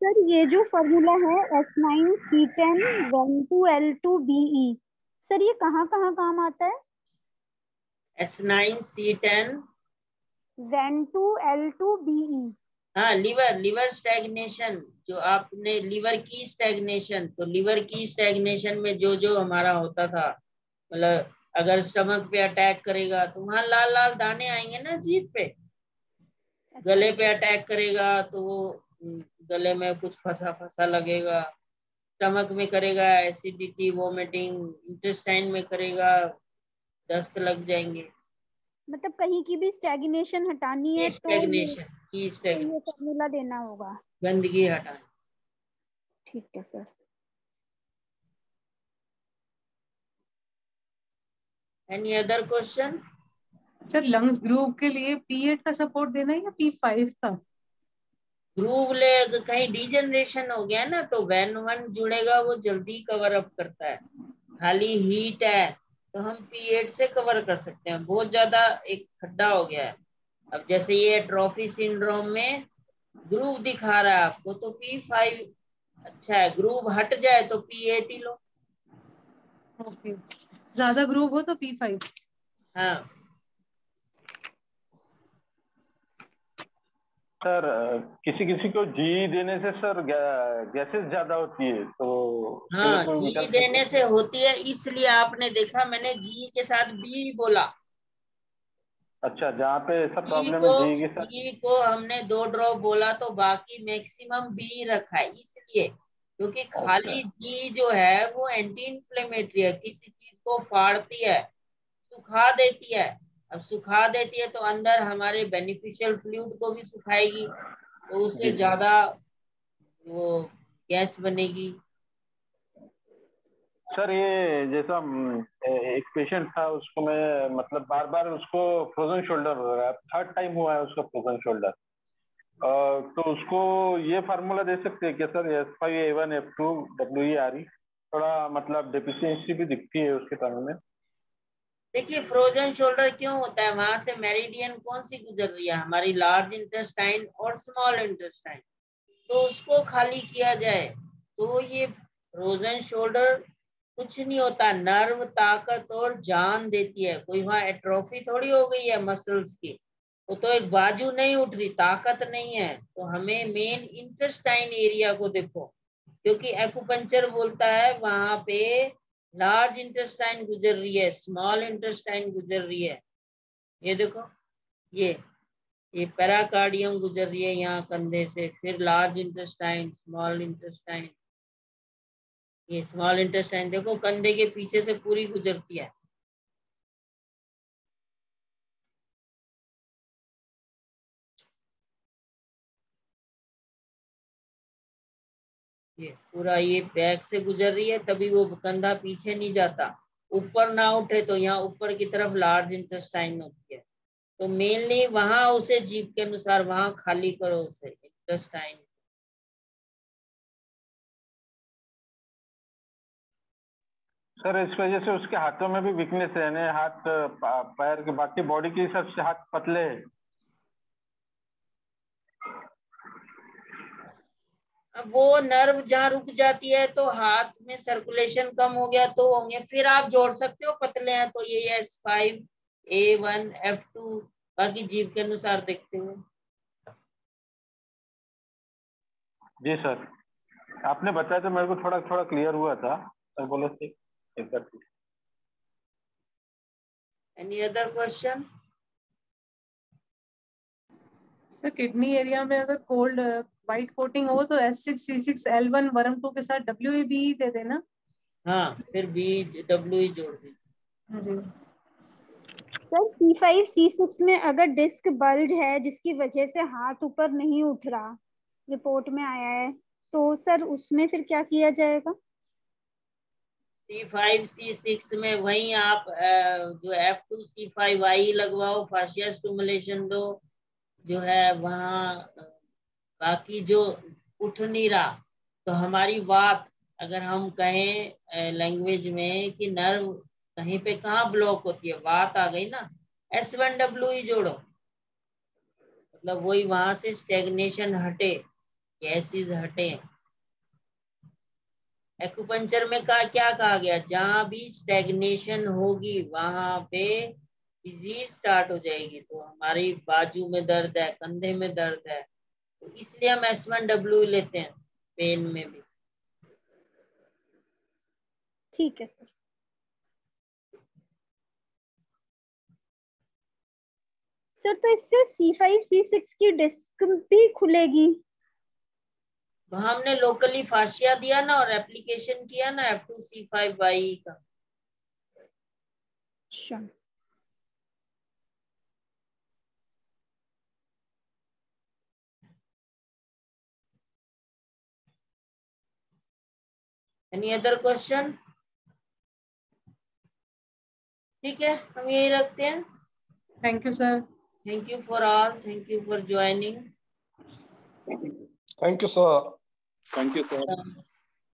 सर ये जो फॉर्मूला है S9C10 Ven2L2Be, सर ये कहाँ कहाँ काम आता है? S9C10 Ven2L2Be। हाँ, लीवर स्टैग्नेशन, जो आपने लीवर की स्टैग्नेशन, तो लीवर की स्टैग्नेशन में जो जो हमारा होता था, मतलब अगर स्टमक पे अटैक करेगा तो वहां लाल लाल दाने आएंगे ना जीभ पे। गले पे अटैक करेगा तो वो गले में कुछ फंसा फंसा लगेगा। स्टमक में करेगा एसिडिटी वोमिटिंग, इंटेस्टाइन में करेगा दस्त लग जाएंगे। मतलब कहीं की भी स्टैग्नेशन हटानी है तो ये फॉर्मूला देना होगा, गंदगी हटानी। ठीक है sir. Any other question? Sir lungs groove के लिए P8 का सपोर्ट देना है या P5 का? ग्रूव ले कहीं डीजनरेशन हो गया ना, तो Ven1 जुड़ेगा, वो जल्दी कवर अप करता है। खाली हीट है तो हम P8 से कवर कर सकते हैं। बहुत ज्यादा एक खड्डा हो गया है, अब जैसे ये एट्रोफी सिंड्रोम में ग्रूव दिखा रहा है आपको, तो P5 अच्छा है। ग्रूव हट जाए तो P8 ही लो। ओके, ज्यादा ग्रूव हो तो P5। हाँ सर किसी किसी को जी देने से सर गैसेस ज्यादा होती है, तो उसके लिए हाँ, कोई जी विकल्प है देने क्या? से होती है, इसलिए आपने देखा मैंने जी के साथ बी बोला। अच्छा, जहाँ पे ऐसा बी प्रॉब्लम को है जी के साथ। बी को हमने 2 ड्रॉप बोला, तो बाकी मैक्सिमम बी रखा है, इसलिए क्योंकि ओके। खाली जी जो है वो एंटी इंफ्लेमेटरी है, किसी चीज को फाड़ती है, सुखा देती है। अब सुखा देती है तो अंदर हमारे बेनिफिशियल फ्लूइड को भी सुखाएगी, तो उससे जी ज्यादा वो गैस बनेगी। सर, ये जैसा एक पेशेंट था, उसको मैं मतलब बार बार उसको फ्रोजन शोल्डर हो रहा है, थर्ड टाइम हुआ है उसका फ्रोजन शोल्डर। तो उसको ये फार्मूला दे सकते हैं क्या सर? S5A1F2WERE, थोड़ा मतलब डेफिशिएंसी भी दिखती है उसके टंग में। देखिए, फ्रोजन शोल्डर क्यों होता है? वहां से मेरिडियन कौन सी गुजर रही है? हमारी लार्ज इंटेस्टाइन और स्मॉल इंटेस्टाइन, तो उसको खाली किया जाए तो ये फ्रोजन शोल्डर कुछ नहीं होता। नर्व ताकत और जान देती है, कोई वहां एट्रोफी थोड़ी हो गई है मसल्स की। वो तो एक बाजू नहीं उठ रही, ताकत नहीं है। तो हमें मेन इंटेस्टाइन एरिया को देखो, क्योंकि एक्यूपंक्चर बोलता है वहां पे लार्ज इंटेस्टाइन गुजर रही है, स्मॉल इंटेस्टाइन गुजर रही है। ये देखो, ये पेराकार्डियम गुजर रही है यहाँ कंधे से, फिर लार्ज इंटेस्टाइन, स्मॉल इंटेस्टाइन। ये स्मॉल इंटेस्टाइन देखो कंधे के पीछे से पूरी गुजरती है। ये पूरा ये बैक से गुजर रही है, तभी वो कंधा पीछे नहीं जाता। ऊपर ना उठे तो यहाँ ऊपर की तरफ लार्ज इंटेस्टाइन होती है, तो मेनली वहां उसे जीभ के अनुसार वहां खाली करो उसे इंटेस्टाइन। सर इस वजह से उसके हाथों में भी वीकनेस है ना, हाथ पैर के बाकी बॉडी के हिसाब से हाथ पतले है। अब वो नर्व जहाँ रुक जाती है तो हाथ में सर्कुलेशन कम हो गया तो होंगे, फिर आप जोड़ सकते हो पतले हैं तो ये S5A1F2, बाकी जीभ के अनुसार देखते हुए। जी सर, आपने बताया तो मेरे को थोड़ा थोड़ा क्लियर हुआ था सर, बोले थे। Any other question? Sir kidney area में अगर कोल्ड व्हाइट कोटिंग हो तो S6C6L1 वर्म2 के साथ WABE दे देना। हाँ, फिर बी डब्ल्यू जोड़ दी। सर C5C6 में अगर डिस्क बल्ज है जिसकी वजह से हाथ ऊपर नहीं उठ रहा, रिपोर्ट में आया है, तो सर उसमें फिर क्या किया जाएगा? C5C6 में वही आप जो F2C5I लगवाओ, फाशिया स्टिमुलेशन दो, जो है वहाँ बाकी जो उठ नहीं रहा, तो हमारी बात अगर हम कहें लैंग्वेज में कि नर्व कहीं पे कहाँ ब्लॉक होती है, बात आ गई ना, S1W जोड़ो, मतलब वही वहां से स्टेग्नेशन हटे, गैसेस हटे। एक्यूपंक्चर में क्या कहा गया, जहां भी स्टेग्नेशन होगी वहां पे डिजीज स्टार्ट हो जाएगी। तो हमारी बाजू में दर्द है, कंधे में दर्द है, तो इसलिए हम S1W लेते हैं पेन में भी। ठीक है सर। सर तो इससे C5 C6 की डिस्क भी खुलेगी? तो हमने लोकली फाशिया दिया ना और एप्लीकेशन किया ना F2C5Y का। अच्छा, एनी अदर क्वेश्चन? ठीक है, हम यही रखते हैं। Thank you sir. Thank you for all, thank you for joining. Thank you, sir. Thank you, sir.